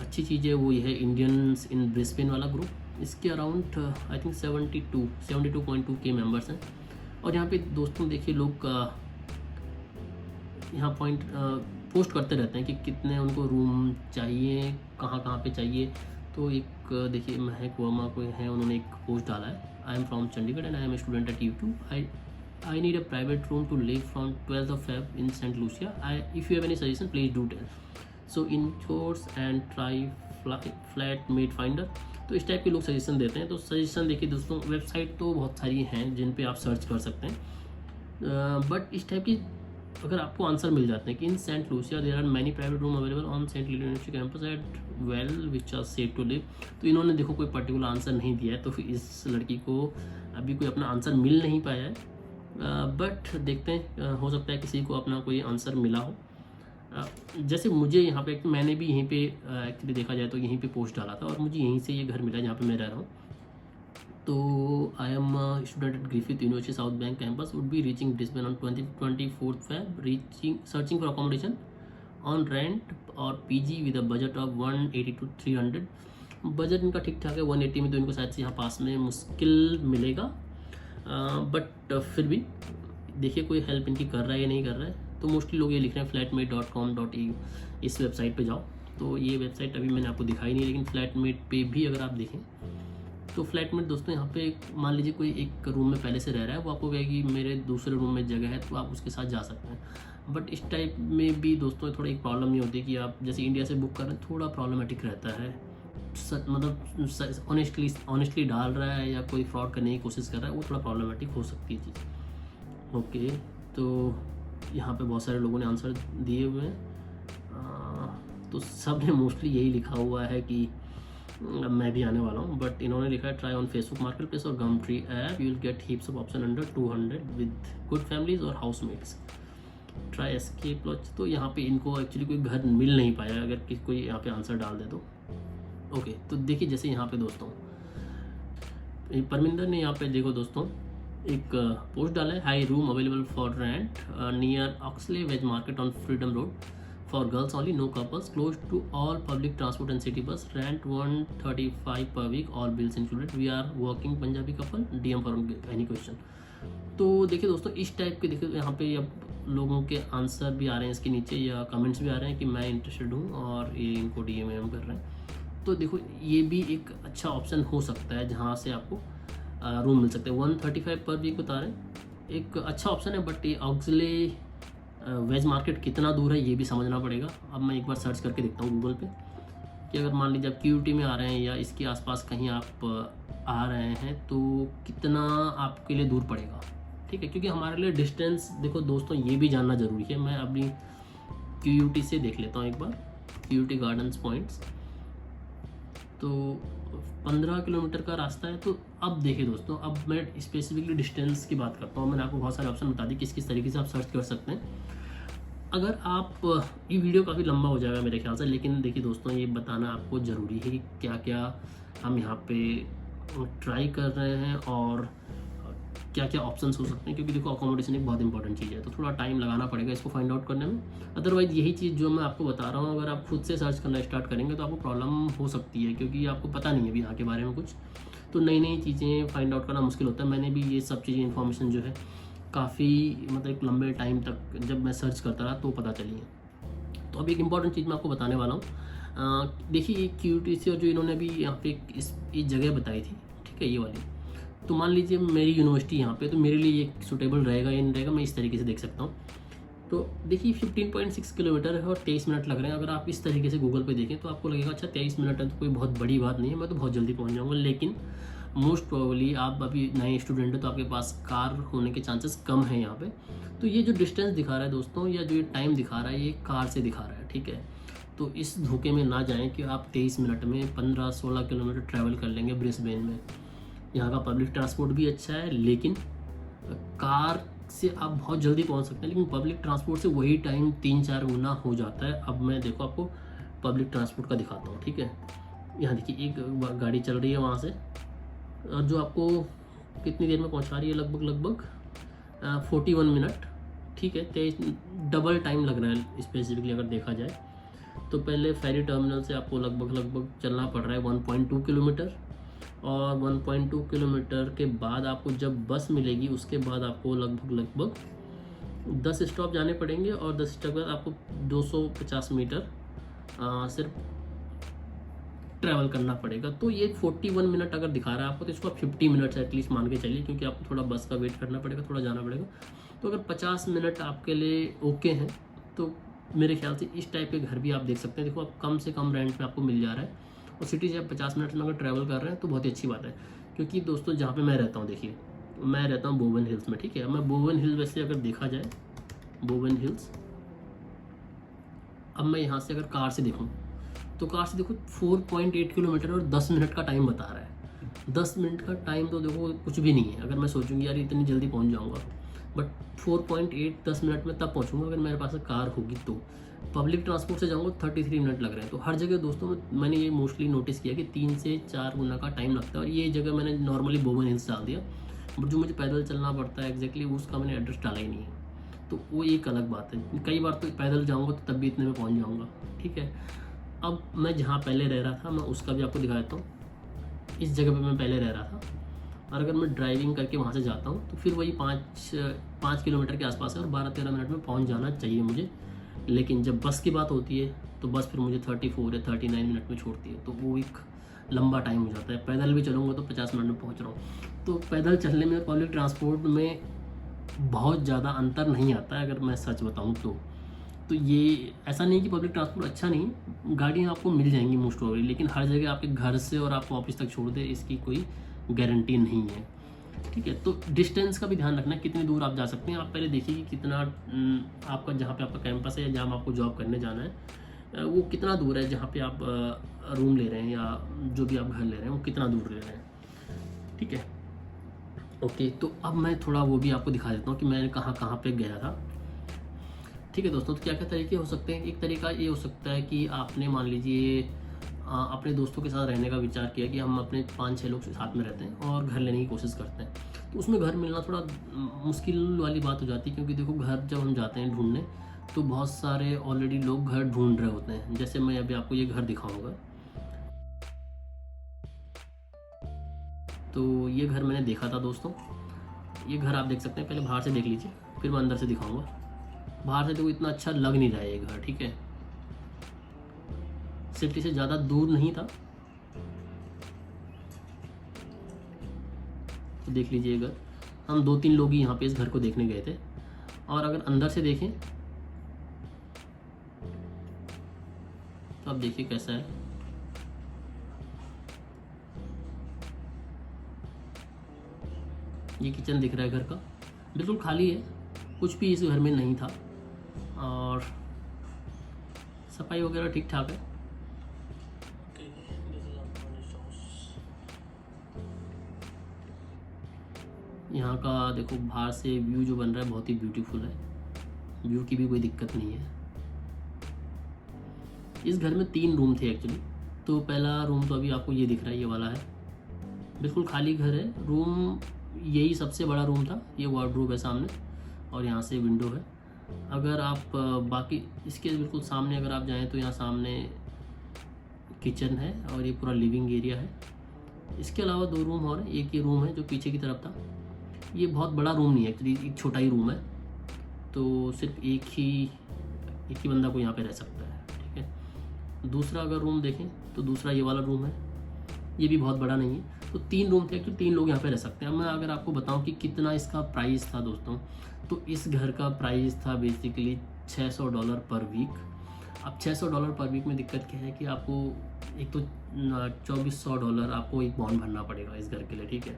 अच्छी चीज़ है वो ये है इंडियंस इन ब्रिस्बेन वाला ग्रुप। इसके अराउंड आई थिंक 72.2 के मेंबर्स हैं। और यहाँ पे दोस्तों देखिए लोग यहाँ पॉइंट पोस्ट करते रहते हैं कि कितने उनको रूम चाहिए, कहाँ कहाँ पे चाहिए। तो एक देखिए महक वर्मा कोई है, उन्होंने एक पोस्ट डाला है, I am from Chandigarh and I am a student at U2, I need a private room to live from 12th of Feb in St. Lucia. If you have any suggestion, please do tell. So indoors and try flat mate finder. तो इस type के लोग suggestion देते हैं। तो suggestion देखिए दोस्तों, website तो बहुत सारी हैं जिन पे आप सर्च कर सकते हैं, बट इस टाइप की अगर आपको आंसर मिल जाते हैं कि in Saint Lucia there are many private room available on Saint Lucia university campus at well which are safe to live. तो इन्होंने देखो कोई पर्टिकुलर आंसर नहीं दिया है, तो फिर इस लड़की को अभी कोई अपना आंसर मिल नहीं पाया है। बट देखते हैं, हो सकता है किसी को अपना कोई आंसर मिला हो। जैसे मुझे यहाँ पे, मैंने भी यहीं पे एक्चुअली देखा जाए तो यहीं पे पोस्ट डाला था, और मुझे यहीं से ये घर मिला जहाँ पे मैं रह रहा हूँ। तो I am student at Griffith university south bank campus, would be reaching Brisbane on 24th Feb, searching for accommodation on rent और PG with a budget of 180 to 300। Budget इनका ठीक ठाक है, 180 में तो इनको शायद से यहाँ पास में मुश्किल मिलेगा, बट फिर भी देखिए कोई हेल्प इनकी कर रहा है या नहीं कर रहा है। तो मोस्टली लोग ये लिख रहे हैं flatmate.com.eu, इस वेबसाइट पे जाओ। तो ये वेबसाइट अभी मैंने आपको दिखाई नहीं, लेकिन फ्लैटमेट पे भी अगर आप देखें तो फ्लैटमेट दोस्तों यहाँ पे मान लीजिए कोई एक रूम में पहले से रह रहा है, वो आपको कहेगी मेरे दूसरे रूम में जगह है, तो आप उसके साथ जा सकते हैं। बट इस टाइप में भी दोस्तों थोड़ा एक प्रॉब्लम ये होती है कि आप जैसे इंडिया से बुक कर रहे हैं, थोड़ा प्रॉब्लमेटिक रहता है। मतलब ऑनेस्टली डाल रहा है या कोई फ्रॉड करने की कोशिश कर रहा है, वो थोड़ा प्रॉब्लमेटिक हो सकती है चीज़। ओके, तो यहाँ पे बहुत सारे लोगों ने आंसर दिए हुए हैं, तो सब ने मोस्टली यही लिखा हुआ है कि मैं भी आने वाला हूँ। बट इन्होंने लिखा है try on Facebook Marketplace और Gumtree app, you will get heaps of option under 200 with good families और हाउसमेट्स, ट्राई एस्केप लॉज। तो यहाँ पे इनको एक्चुअली कोई घर मिल नहीं पाया, अगर कोई यहाँ पे आंसर डाल दे तो। ओके, तो देखिए जैसे यहाँ पे दोस्तों परमिंदर ने यहाँ पे देखो दोस्तों एक पोस्ट डाला है, hi room available for rent near Oxley wedge market on Freedom road for girls only, no couples, close to all public transport and city bus, rent 135 per week, all bills included, we are working Punjabi couple, DM for any question. तो देखिए दोस्तों इस type के देखिए यहाँ पे अब लोगों के आंसर भी आ रहे हैं इसके नीचे, या कमेंट्स भी आ रहे हैं कि मैं इंटरेस्टेड हूँ, और ये इनको DM कर रहे हैं। तो देखो ये भी एक अच्छा ऑप्शन हो सकता है जहाँ से आपको रूम मिल सकते हैं। 135 पर वीक बता रहे हैं, एक अच्छा ऑप्शन है। बट ये ऑक्सले वेज मार्केट कितना दूर है ये भी समझना पड़ेगा। अब मैं एक बार सर्च करके देखता हूँ गूगल पे कि अगर मान लीजिए आप QUT में आ रहे हैं या इसके आसपास कहीं आप आ रहे हैं तो कितना आपके लिए दूर पड़ेगा। ठीक है, क्योंकि हमारे लिए डिस्टेंस देखो दोस्तों ये भी जानना ज़रूरी है। मैं अभी QUT से देख लेता हूँ एक बार, QUT गार्डन्स पॉइंट्स, तो 15 किलोमीटर का रास्ता है। तो अब देखिए दोस्तों, अब मैं स्पेसिफिकली डिस्टेंस की बात करता हूँ। मैंने आपको बहुत सारे ऑप्शन बता दिए किस किस तरीके से आप सर्च कर सकते हैं। अगर आप, ये वीडियो काफ़ी लंबा हो जाएगा मेरे ख्याल से, लेकिन देखिए दोस्तों ये बताना आपको ज़रूरी है कि क्या क्या हम यहाँ पे ट्राई कर रहे हैं और क्या क्या ऑप्शंस हो सकते हैं, क्योंकि देखो अकोमोडेशन एक बहुत इंपॉर्टेंट चीज़ है, तो थोड़ा टाइम लगाना पड़ेगा इसको फाइंड आउट करने में। अदरवाइज़ यही चीज़ जो मैं आपको बता रहा हूँ, अगर आप खुद से सर्च करना स्टार्ट करेंगे तो आपको प्रॉब्लम हो सकती है, क्योंकि आपको पता नहीं है अभी यहाँ के बारे में कुछ, तो नई नई चीज़ें फाइंड आउट करना मुश्किल होता है। मैंने भी ये सब चीज़ें इन्फॉर्मेशन जो है काफ़ी मतलब एक लंबे टाइम तक जब मैं सर्च करता रहा तो पता चली है। तो अभी एक इम्पॉर्टेंट चीज़ मैं आपको बताने वाला हूँ। देखिए ये QTC और जो इन्होंने भी यहाँ पे इस जगह बताई थी, ठीक है, ये वाली, तो मान लीजिए मेरी यूनिवर्सिटी यहाँ पे, तो मेरे लिए ये सूटेबल रहेगा या नहीं रहेगा, मैं इस तरीके से देख सकता हूँ। तो देखिए 15.6 किलोमीटर है और 23 मिनट लग रहे हैं। अगर आप इस तरीके से गूगल पे देखें तो आपको लगेगा अच्छा 23 मिनट है तो कोई बहुत बड़ी बात नहीं है, मैं तो बहुत जल्दी पहुँच जाऊँगा। लेकिन मोस्ट प्रोबेबली आप अभी नए स्टूडेंट हैं तो आपके पास कार होने के चांसेस कम हैं यहाँ पे। तो ये जो डिस्टेंस दिखा रहा है दोस्तों, या जो ये टाइम दिखा रहा है, ये कार से दिखा रहा है, ठीक है। तो इस धोखे में ना जाएं कि आप 23 मिनट में 15-16 किलोमीटर ट्रैवल कर लेंगे ब्रिस्बेन में। यहाँ का पब्लिक ट्रांसपोर्ट भी अच्छा है, लेकिन कार से आप बहुत जल्दी पहुँच सकते हैं, लेकिन पब्लिक ट्रांसपोर्ट से वही टाइम 3-4 गुना हो जाता है। अब मैं देखो आपको पब्लिक ट्रांसपोर्ट का दिखाता हूँ, ठीक है। यहाँ देखिए एक गाड़ी चल रही है वहाँ से, और जो आपको कितनी देर में पहुँचा रही है, लगभग 41 मिनट, ठीक है। 23 डबल टाइम लग रहा है स्पेसिफिकली अगर देखा जाए तो। पहले फेरी टर्मिनल से आपको लगभग चलना पड़ रहा है 1.2 किलोमीटर, और 1.2 किलोमीटर के बाद आपको जब बस मिलेगी उसके बाद आपको लगभग 10 स्टॉप जाने पड़ेंगे, और 10 स्टॉप के बाद आपको 250 मीटर सिर्फ ट्रैवल करना पड़ेगा। तो ये 41 मिनट अगर दिखा रहा है आपको, तो इसको आप 50 मिनट्स एटलीस्ट मान के चलिए, क्योंकि आपको थोड़ा बस का वेट करना पड़ेगा, थोड़ा जाना पड़ेगा। तो अगर 50 मिनट आपके लिए ओके हैं तो मेरे ख्याल से इस टाइप के घर भी आप देख सकते हैं। देखो आप कम से कम रेंट में आपको मिल जा रहा है, और सिटी से आप 50 मिनट में अगर ट्रैवल कर रहे हैं तो बहुत ही अच्छी बात है। क्योंकि दोस्तों जहाँ पे मैं रहता हूँ, देखिए मैं रहता हूँ बोवन हिल्स में, ठीक है। मैं बोवन हिल्स वैसे अगर देखा जाए, बोवन हिल्स, अब मैं यहाँ से अगर कार से देखूँ तो कार से देखो 4.8 किलोमीटर और 10 मिनट का टाइम बता रहा है। 10 मिनट का टाइम तो देखो कुछ भी नहीं है। अगर मैं सोचूंगी यार इतनी जल्दी पहुँच जाऊँगा, बट 4.8 10 मिनट में तब पहुँचूंगा अगर मेरे पास कार होगी। तो पब्लिक ट्रांसपोर्ट से जाऊँगा 33 मिनट लग रहे हैं। तो हर जगह दोस्तों मैंने ये मोस्टली नोटिस किया कि 3 से 4 गुना का टाइम लगता है। और ये जगह मैंने नॉर्मली बोवन हिल्स डाल दिया, बट जो मुझे पैदल चलना पड़ता है एग्जैक्टली उसका मैंने एड्रेस डाला ही नहीं है। तो वो एक अलग बात है। कई बार तो पैदल जाऊँगा तो तब भी इतने में पहुँच जाऊँगा, ठीक है। अब मैं जहाँ पहले रह रहा था मैं उसका भी आपको दिखा देता हूँ। इस जगह पे मैं पहले रह रहा था, और अगर मैं ड्राइविंग करके वहाँ से जाता हूँ तो फिर वही 5 किलोमीटर के आसपास है, और 12-13 मिनट में पहुँच जाना चाहिए मुझे। लेकिन जब बस की बात होती है तो बस फिर मुझे 34 या 39 मिनट में छोड़ती है, तो वो एक लंबा टाइम हो जाता है। पैदल भी चलूँगा तो 50 मिनट में पहुँच रहा हूँ। तो पैदल चलने में और पब्लिक ट्रांसपोर्ट में बहुत ज़्यादा अंतर नहीं आता है अगर मैं सच बताऊँ तो ये ऐसा नहीं कि पब्लिक ट्रांसपोर्ट अच्छा नहीं, गाड़ियाँ आपको मिल जाएंगी मोस्ट प्रोबेबली, लेकिन हर जगह आपके घर से और आपको ऑफिस तक छोड़ दे इसकी कोई गारंटी नहीं है, ठीक है। तो डिस्टेंस का भी ध्यान रखना है, कितनी दूर आप जा सकते हैं। आप पहले देखिए कि कितना आपका जहाँ पे आपका कैंपस है या जहाँ आपको जॉब करने जाना है वो कितना दूर है, जहाँ पे आप रूम ले रहे हैं या जो भी आप घर ले रहे हैं वो कितना दूर ले रहे हैं, ठीक है। ओके, तो अब मैं थोड़ा वो भी आपको दिखा देता हूँ कि मैं कहाँ पे गया था, ठीक है दोस्तों। तो क्या क्या तरीके हो सकते हैं। एक तरीका ये हो सकता है कि आपने मान लीजिए अपने दोस्तों के साथ रहने का विचार किया कि हम अपने 5-6 लोग साथ में रहते हैं और घर लेने की कोशिश करते हैं, तो उसमें घर मिलना थोड़ा मुश्किल वाली बात हो जाती है। क्योंकि देखो घर जब हम जाते हैं ढूंढने तो बहुत सारे ऑलरेडी लोग घर ढूंढ रहे होते हैं। जैसे मैं अभी आपको ये घर दिखाऊंगा, तो ये घर मैंने देखा था दोस्तों। ये घर आप देख सकते हैं, पहले बाहर से देख लीजिए फिर मैं अंदर से दिखाऊंगा। बाहर से तो इतना अच्छा लग नहीं रहा है ये घर, ठीक है। सिटी से ज़्यादा दूर नहीं था, तो देख लीजिए घर। हम 2-3 लोग ही यहाँ पे इस घर को देखने गए थे, और अगर अंदर से देखें तो आप देखिए कैसा है। ये किचन दिख रहा है घर का, बिल्कुल खाली है, कुछ भी इस घर में नहीं था, और सफाई वगैरह ठीक ठाक है। यहाँ का देखो बाहर से व्यू जो बन रहा है बहुत ही ब्यूटीफुल है, व्यू की भी कोई दिक्कत नहीं है। इस घर में 3 रूम थे एक्चुअली। तो पहला रूम तो अभी आपको ये दिख रहा है, ये वाला है, बिल्कुल खाली घर है। रूम यही सबसे बड़ा रूम था। ये वार्डरोब है सामने और यहाँ से विंडो है। अगर आप बाकी इसके बिल्कुल सामने अगर आप जाएँ तो यहाँ सामने किचन है और ये पूरा लिविंग एरिया है। इसके अलावा 2 रूम और हैं। एक ये रूम है जो पीछे की तरफ था। ये बहुत बड़ा रूम नहीं है एक्चुअली, एक छोटा ही रूम है, तो सिर्फ एक ही बंदा को यहाँ पे रह सकता है। ठीक है। दूसरा अगर रूम देखें तो दूसरा ये वाला रूम है, ये भी बहुत बड़ा नहीं है। तो 3 रूम थे एक्चुअली, 3 लोग यहाँ पे रह सकते हैं। अब मैं अगर आपको बताऊँ कि कितना इसका प्राइस था दोस्तों, तो इस घर का प्राइस था बेसिकली $600 पर वीक। अब $600 पर वीक में दिक्कत क्या है कि आपको एक तो $2400 आपको एक बॉन्ड भरना पड़ेगा इस घर के लिए। ठीक है।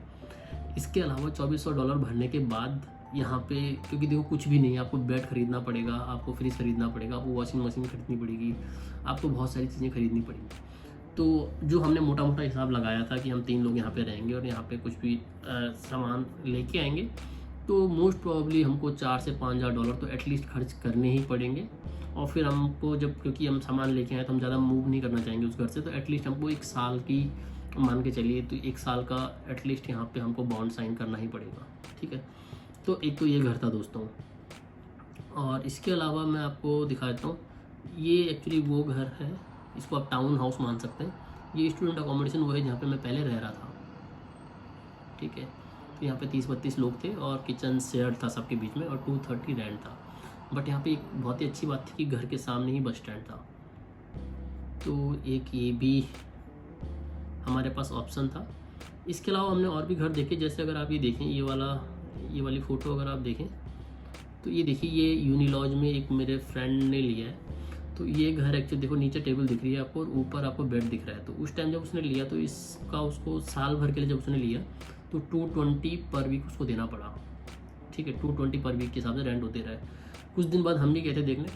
इसके अलावा $2400 भरने के बाद यहाँ पे, क्योंकि देखो कुछ भी नहीं है, आपको बेड खरीदना पड़ेगा, आपको फ्रिज खरीदना पड़ेगा, आपको वॉशिंग मशीन खरीदनी पड़ेगी, आपको बहुत सारी चीज़ें खरीदनी पड़ेंगी। तो जो हमने मोटा मोटा हिसाब लगाया था कि हम 3 लोग यहाँ पे रहेंगे और यहाँ पे कुछ भी सामान लेके आएंगे, तो मोस्ट प्रोबेबली हमको $4 से $5000 तो एटलीस्ट खर्च करने ही पड़ेंगे। और फिर हमको जब, क्योंकि हम सामान लेके आए तो हम ज़्यादा मूव नहीं करना चाहेंगे उस घर से, तो एटलीस्ट हमको 1 साल की मान के चलिए, तो 1 साल का एटलीस्ट यहाँ पे हमको बॉन्ड साइन करना ही पड़ेगा। ठीक है। तो एक तो ये घर था दोस्तों, और इसके अलावा मैं आपको दिखा देता हूँ, ये एक्चुअली वो घर है, इसको आप टाउन हाउस मान सकते हैं। ये स्टूडेंट अकोमोडेशन वो है जहाँ पे मैं पहले रह रहा था। ठीक है। तो यहाँ पे 30-32 लोग थे और किचन शेयर था सबके बीच में और 230 रेंट था। बट यहाँ पे एक बहुत ही अच्छी बात थी कि घर के सामने ही बस स्टैंड था, तो एक ये भी हमारे पास ऑप्शन था। इसके अलावा हमने और भी घर देखे, जैसे अगर आप ये देखें, ये वाली फ़ोटो अगर आप देखें तो ये देखिए, ये यूनिलॉज में एक मेरे फ्रेंड ने लिया है। तो ये घर एक्चुअली देखो, नीचे टेबल दिख रही है आपको और ऊपर आपको बेड दिख रहा है। तो उस टाइम जब उसने लिया तो इसका उसको साल भर के लिए जब उसने लिया तो 220 पर वीक उसको देना पड़ा। ठीक है। 220 पर वीक के हिसाब से रेंट होते रहे। कुछ दिन बाद हम भी गए थे देखने,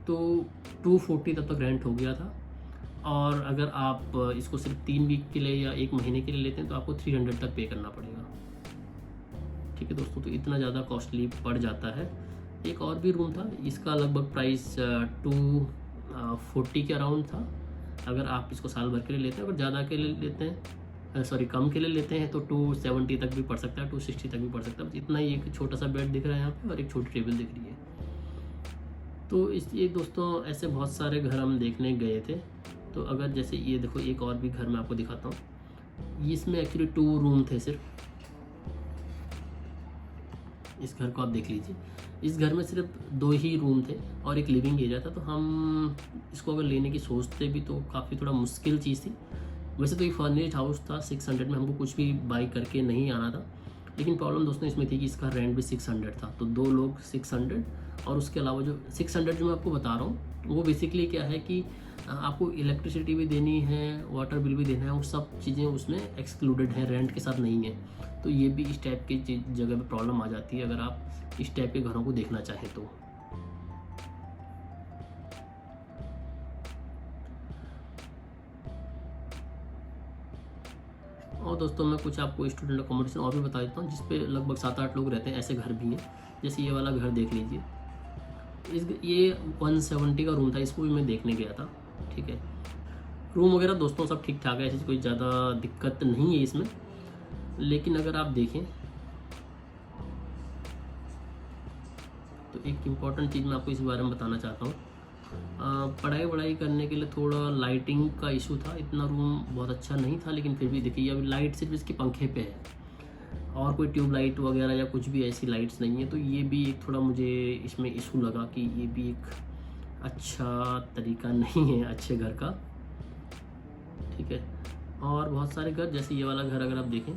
तो 240 तब तक रेंट हो गया था। और अगर आप इसको सिर्फ 3 वीक के लिए या 1 महीने के लिए लेते हैं तो आपको 300 तक पे करना पड़ेगा। ठीक है दोस्तों, तो इतना ज़्यादा कॉस्टली पड़ जाता है। एक और भी रूम था, इसका लगभग प्राइस 240 के अराउंड था अगर आप इसको साल भर के लिए लेते हैं। अगर ज़्यादा के लिए लेते हैं, कम के लिए लेते हैं तो 270 तक भी पड़ सकता है, 260 तक भी पड़ सकता है। इतना ही एक छोटा सा बेड दिख रहा है यहाँ पे और एक छोटी टेबल दिख रही है। तो ये दोस्तों ऐसे बहुत सारे घर हम देखने गए थे। तो अगर जैसे ये देखो, एक और भी घर मैं आपको दिखाता हूँ। इसमें एक्चुअली 2 रूम थे सिर्फ। इस घर को आप देख लीजिए, इस घर में सिर्फ 2 ही रूम थे और एक लिविंग एरिया था। तो हम इसको अगर लेने की सोचते भी तो काफ़ी थोड़ा मुश्किल चीज़ थी। वैसे तो ये फर्निश्ड हाउस था, 600 में हमको कुछ भी बाई करके नहीं आना था। लेकिन प्रॉब्लम दोस्तों इसमें थी कि इसका रेंट भी 600 था। तो 2 लोग 600, और उसके अलावा जो 600 जो मैं आपको बता रहा हूँ वो बेसिकली क्या है कि आपको इलेक्ट्रिसिटी भी देनी है, वाटर बिल भी देना है, वो सब चीज़ें उसमें एक्सक्लूडेड हैं, रेंट के साथ नहीं है। तो ये भी इस टाइप की जगह पे प्रॉब्लम आ जाती है अगर आप इस टाइप के घरों को देखना चाहें तो। और दोस्तों मैं कुछ आपको स्टूडेंट अकोमोडेशन और भी बता देता हूँ जिस पे लगभग 7-8 लोग रहते हैं। ऐसे घर भी हैं, जैसे ये वाला घर देख लीजिए। ये 170 का रूम था, इसको भी मैं देखने गया था। ठीक है। रूम वगैरह दोस्तों सब ठीक ठाक है, ऐसी कोई ज़्यादा दिक्कत नहीं है इसमें। लेकिन अगर आप देखें तो एक इम्पॉर्टेंट चीज़ मैं आपको इस बारे में बताना चाहता हूँ। पढ़ाई करने के लिए थोड़ा लाइटिंग का इशू था। इतना रूम बहुत अच्छा नहीं था, लेकिन फिर भी देखिए अभी लाइट सिर्फ इसके पंखे पे है और कोई ट्यूबलाइट वगैरह या कुछ भी ऐसी लाइट्स नहीं है। तो ये भी एक थोड़ा मुझे इसमें इशू लगा कि ये भी एक अच्छा तरीका नहीं है अच्छे घर का। ठीक है। और बहुत सारे घर, जैसे ये वाला घर अगर आप देखें,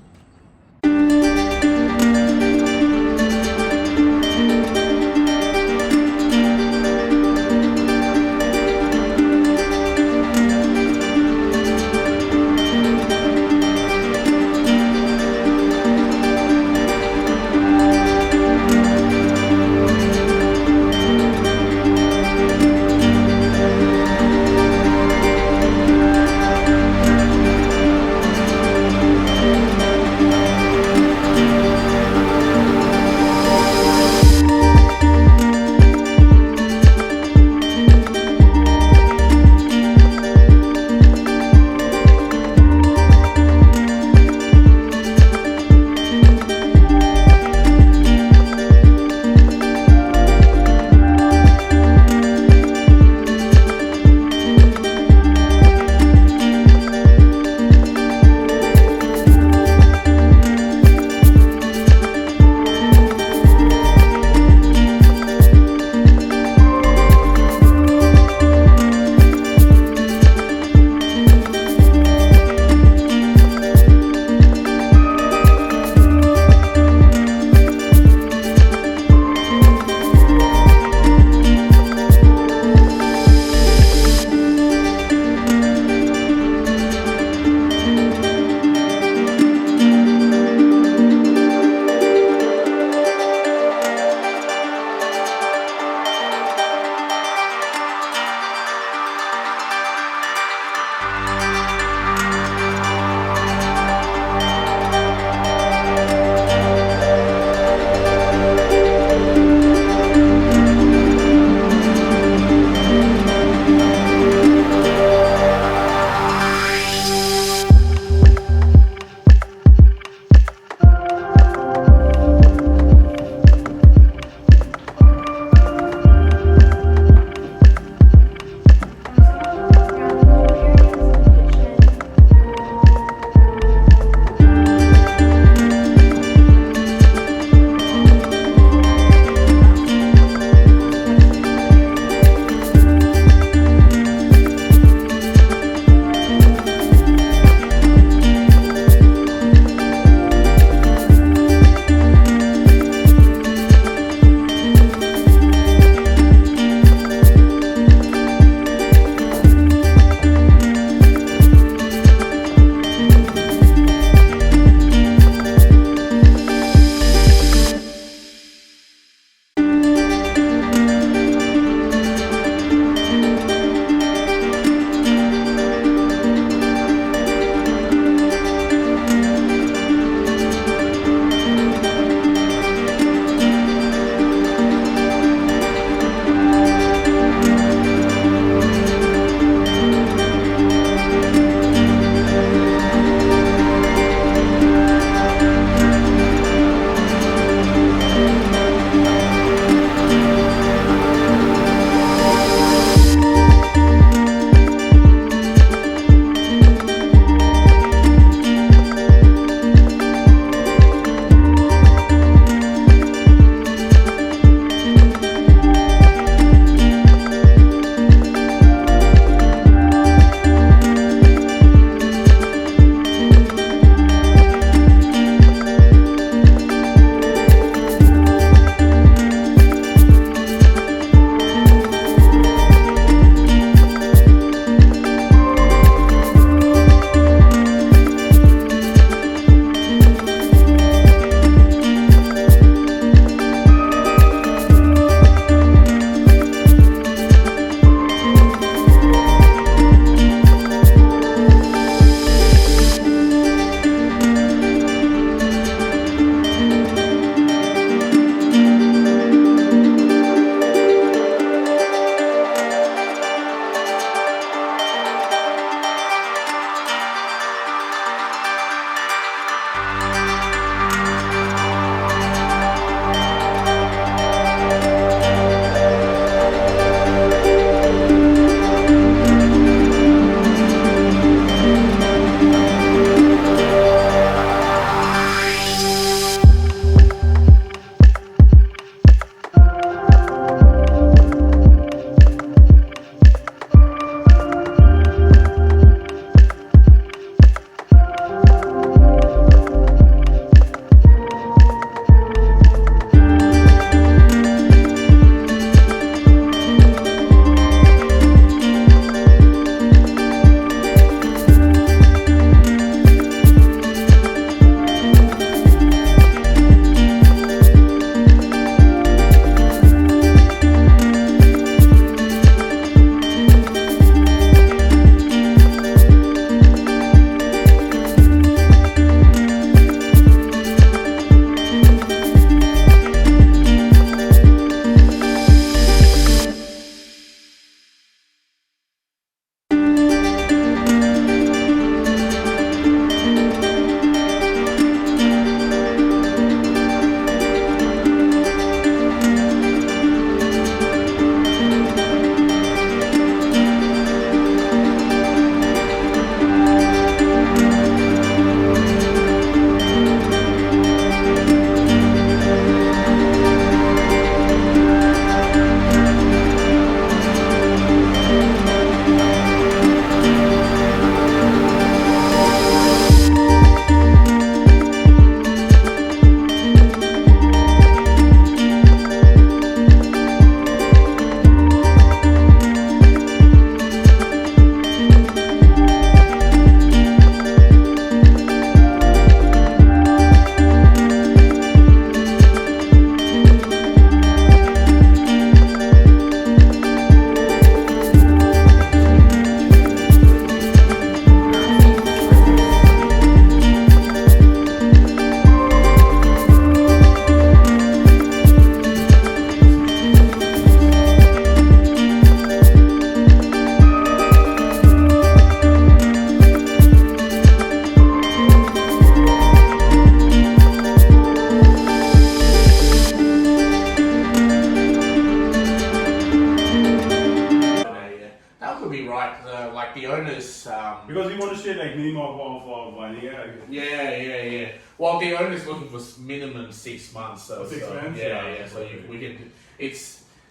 Because we want to stay like minimum of 1 year. Yeah. Well, the owner's looking for minimum 6 months. So, 6 months. Yeah. So we can.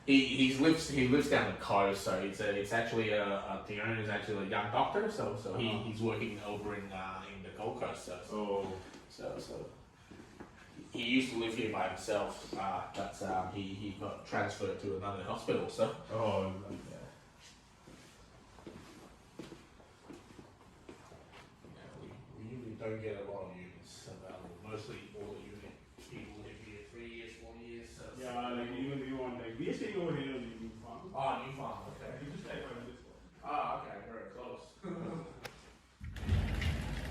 He lives down the coast, so it's actually the owner's actually a young doctor. So he's working over in the Gold Coast. So he used to live here by himself, but he got transferred to another hospital. So. Oh. We usually don't get a lot of units available. Mostly all the unit people live here 3 years, 4 years. So Yeah, like even we want like we are staying over here in New Farm. New Farm, okay. We just like around this one. Okay, very close.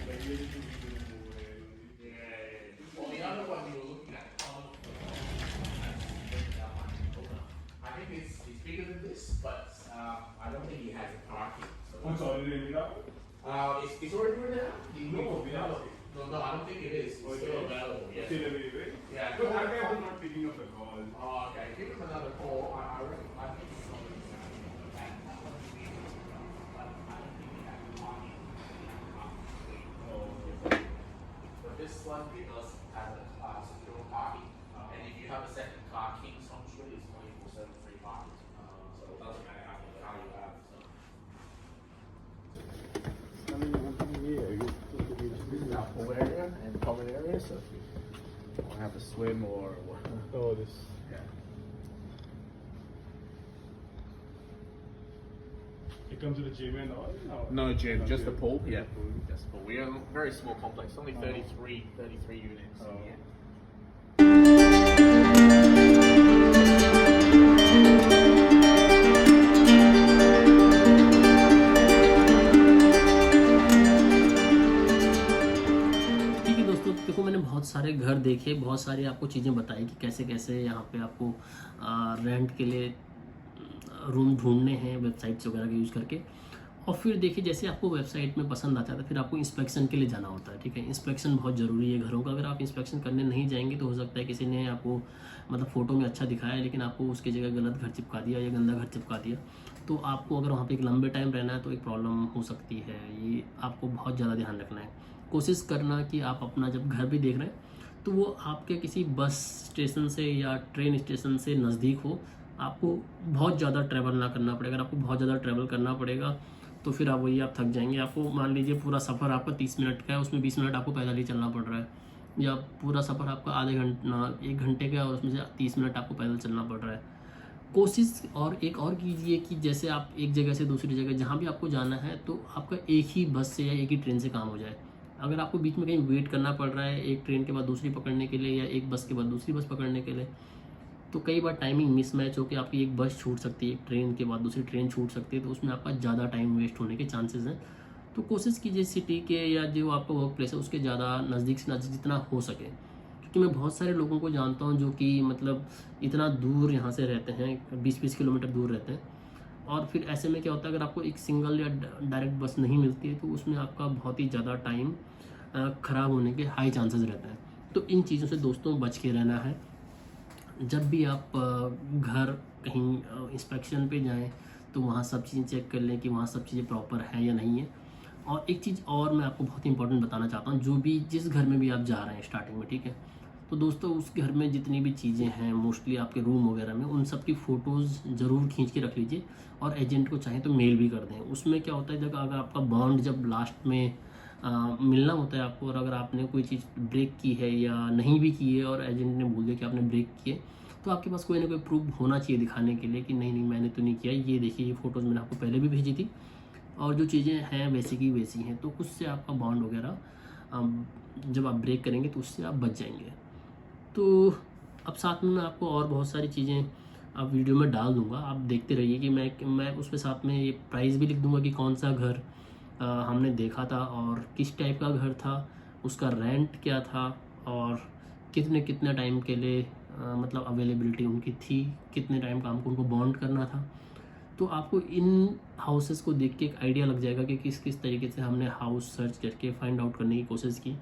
Like we just move over here. Yeah. Well, the other one you were looking at, I think it's bigger than this, but I don't think it has a parking. So. What's already in it? It's already written out? No, I don't think it is. It's still available, yeah. Still available? Yeah. But that guy was not picking up the call. Oh, okay. Give him another call. I think it's something that one would be but I don't think it has parking. But this one does have a secure parking. And if you have a second car, King's Home Street is 24/7 free parking. So it doesn't matter how many cars you have. So. This is our pool area and common area, so if you want to have a swim or Oh, this. yeah. It comes with a gym and all? No gym, just the pool. Yeah, just the pool. We are a very small complex, only 33 units. Oh. Yeah. ठीक है दोस्तों, देखो मैंने बहुत सारे घर देखे, बहुत सारी आपको चीज़ें बताई कि कैसे कैसे यहाँ पे आपको रेंट के लिए रूम ढूंढने हैं वेबसाइट्स वगैरह का यूज़ करके। और फिर देखिए जैसे आपको वेबसाइट में पसंद आता है तो फिर आपको इंस्पेक्शन के लिए जाना होता है। ठीक है, इंस्पेक्शन बहुत ज़रूरी है घरों का। अगर आप इंस्पेक्शन करने नहीं जाएंगे तो हो सकता है किसी ने आपको मतलब फ़ोटो में अच्छा दिखाया लेकिन आपको उसकी जगह गलत घर चिपका दिया या गंदा घर चिपका दिया, तो आपको अगर वहाँ पे एक लंबे टाइम रहना है तो एक प्रॉब्लम हो सकती है। ये आपको बहुत ज़्यादा ध्यान रखना है। कोशिश करना कि आप अपना जब घर भी देख रहे हैं तो वो आपके किसी बस स्टेशन से या ट्रेन स्टेशन से नज़दीक हो, आपको बहुत ज़्यादा ट्रैवल ना करना पड़ेगा। अगर आपको बहुत ज़्यादा ट्रैवल करना पड़ेगा तो फिर आप थक जाएंगे। आपको मान लीजिए पूरा सफ़र आपका 30 मिनट का है, उसमें 20 मिनट आपको पैदल ही चलना पड़ रहा है, या पूरा सफ़र आपका आधे घंटे 1 घंटे का है और उसमें से 30 मिनट आपको पैदल चलना पड़ रहा है। कोशिश और एक और कीजिए कि जैसे आप एक जगह से दूसरी जगह जहाँ भी आपको जाना है तो आपका एक ही बस से या एक ही ट्रेन से काम हो जाए। अगर आपको बीच में कहीं वेट करना पड़ रहा है एक ट्रेन के बाद दूसरी पकड़ने के लिए या एक बस के बाद दूसरी बस पकड़ने के लिए, तो कई बार टाइमिंग मिसमैच होकर आपकी एक बस छूट सकती है, एक ट्रेन के बाद दूसरी ट्रेन छूट सकती है, तो उसमें आपका ज़्यादा टाइम वेस्ट होने के चांसेस हैं। तो कोशिश कीजिए सिटी के या जो आपका वर्क प्लेस है उसके ज़्यादा नज़दीक से नज़दीक जितना हो सके, क्योंकि मैं बहुत सारे लोगों को जानता हूँ जो कि मतलब इतना दूर यहाँ से रहते हैं, 20-20 किलोमीटर दूर रहते हैं। और फिर ऐसे में क्या होता है, अगर आपको एक सिंगल या डायरेक्ट बस नहीं मिलती है तो उसमें आपका बहुत ही ज़्यादा टाइम ख़राब होने के हाई चांसेस रहते हैं। तो इन चीज़ों से दोस्तों बच के रहना है। जब भी आप घर कहीं इंस्पेक्शन पे जाएं तो वहाँ सब चीज़ें चेक कर लें कि वहाँ सब चीज़ें प्रॉपर है या नहीं है। और एक चीज़ और मैं आपको बहुत इंपॉर्टेंट बताना चाहता हूँ, जो भी जिस घर में भी आप जा रहे हैं स्टार्टिंग में, ठीक है, तो दोस्तों उस घर में जितनी भी चीज़ें हैं मोस्टली आपके रूम वगैरह में, उन सब की फ़ोटोज़ ज़रूर खींच के रख लीजिए और एजेंट को चाहें तो मेल भी कर दें। उसमें क्या होता है, जब अगर आपका बॉन्ड जब लास्ट में मिलना होता है आपको, और अगर आपने कोई चीज़ ब्रेक की है या नहीं भी की है और एजेंट ने बोल दिया कि आपने ब्रेक किए, तो आपके पास कोई ना कोई प्रूफ होना चाहिए दिखाने के लिए कि नहीं मैंने तो नहीं किया, ये देखिए ये फ़ोटोज़ मैंने आपको पहले भी भेजी थी और जो चीज़ें हैं वैसी की वैसी हैं। तो उससे आपका बॉन्ड वगैरह जब आप ब्रेक करेंगे तो उससे आप बच जाएंगे। तो अब साथ में मैं आपको और बहुत सारी चीज़ें आप वीडियो में डाल दूंगा, आप देखते रहिए कि मैं उसमें साथ में ये प्राइस भी लिख दूंगा कि कौन सा घर हमने देखा था और किस टाइप का घर था, उसका रेंट क्या था और कितने टाइम के लिए मतलब अवेलेबिलिटी उनकी थी, कितने टाइम का हमको उनको बॉन्ड करना था। तो आपको इन हाउसेस को देख के एक आइडिया लग जाएगा कि किस किस तरीके से हमने हाउस सर्च करके फाइंड आउट करने की कोशिश की।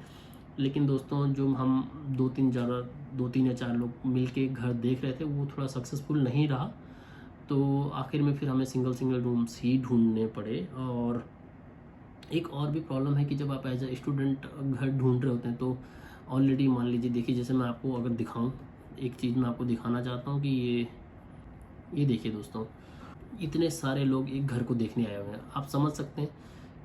लेकिन दोस्तों जो हम 2-3 या 4 लोग मिलके घर देख रहे थे वो थोड़ा सक्सेसफुल नहीं रहा, तो आखिर में फिर हमें सिंगल रूम्स ही ढूंढने पड़े। और एक और भी प्रॉब्लम है कि जब आप एज ए स्टूडेंट घर ढूंढ रहे होते हैं तो ऑलरेडी मान लीजिए, देखिए जैसे मैं आपको अगर दिखाऊं, एक चीज़ मैं आपको दिखाना चाहता हूं कि ये देखिए दोस्तों, इतने सारे लोग एक घर को देखने आए हुए हैं। आप समझ सकते हैं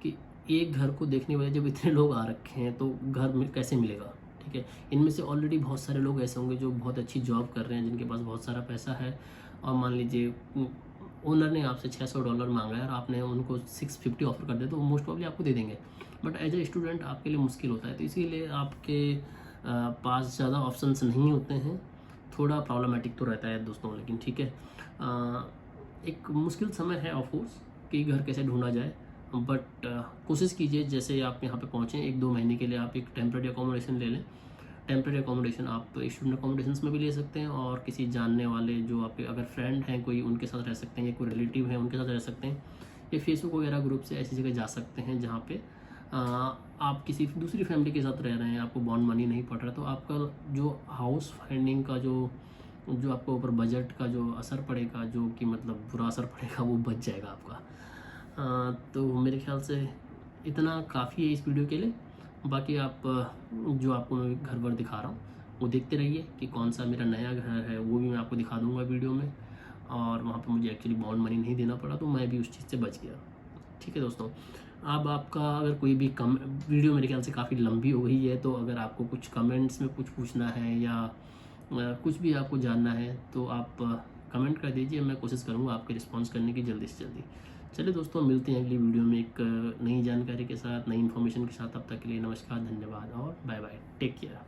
कि एक घर को देखने वाले जब इतने लोग आ रखे हैं तो घर में कैसे मिलेगा, ठीक है। इनमें से ऑलरेडी बहुत सारे लोग ऐसे होंगे जो बहुत अच्छी जॉब कर रहे हैं, जिनके पास बहुत सारा पैसा है, और मान लीजिए ओनर ने आपसे $600 मांगा है और आपने उनको 650 ऑफर कर दिया तो मोस्ट प्रॉब्ली आपको दे देंगे। बट एज ए स्टूडेंट आपके लिए मुश्किल होता है, तो इसीलिए आपके पास ज़्यादा ऑप्शंस नहीं होते हैं। थोड़ा प्रॉब्लमेटिक तो रहता है दोस्तों, लेकिन ठीक है, एक मुश्किल समय है ऑफ कोर्स कि घर कैसे ढूंढा जाए। बट कोशिश कीजिए, जैसे आप यहाँ पे पहुँचें 1-2 महीने के लिए आप एक टेम्प्रेरी अकोमोडेशन ले लें। टेम्प्रेरी अकोमोडेशन आप स्टूडेंट अकोमोडेशंस में भी ले सकते हैं, और किसी जानने वाले जो आपके अगर फ्रेंड हैं कोई, उनके साथ रह सकते हैं, या कोई रिलेटिव है उनके साथ रह सकते हैं, या फेसबुक वगैरह ग्रुप से ऐसी जगह जा सकते हैं जहाँ पे आप किसी दूसरी फैमिली के साथ रह रहे हैं, आपको बॉन्ड मनी नहीं पड़ रहा, तो आपका जो हाउस फाइंडिंग का जो आपको ऊपर बजट का जो असर पड़ेगा, जो कि मतलब बुरा असर पड़ेगा, वो बच जाएगा आपका। तो मेरे ख्याल से इतना काफ़ी है इस वीडियो के लिए। बाकी आप जो आपको मैं घर वर दिखा रहा हूँ वो देखते रहिए कि कौन सा मेरा नया घर है, वो भी मैं आपको दिखा दूँगा वीडियो में। और वहाँ पे मुझे एक्चुअली बॉन्ड मनी नहीं देना पड़ा, तो मैं भी उस चीज़ से बच गया। ठीक है दोस्तों, अब आपका अगर कोई भी वीडियो मेरे ख्याल से काफ़ी लंबी हो गई है, तो अगर आपको कुछ कमेंट्स में कुछ पूछना है या कुछ भी आपको जानना है तो आप कमेंट कर दीजिए, मैं कोशिश करूँगा आपके रिस्पॉन्स करने की जल्दी से जल्दी। चलिए दोस्तों, मिलते हैं अगली वीडियो में एक नई जानकारी के साथ, नई इन्फॉर्मेशन के साथ। तब तक के लिए नमस्कार, धन्यवाद और बाय बाय, टेक केयर।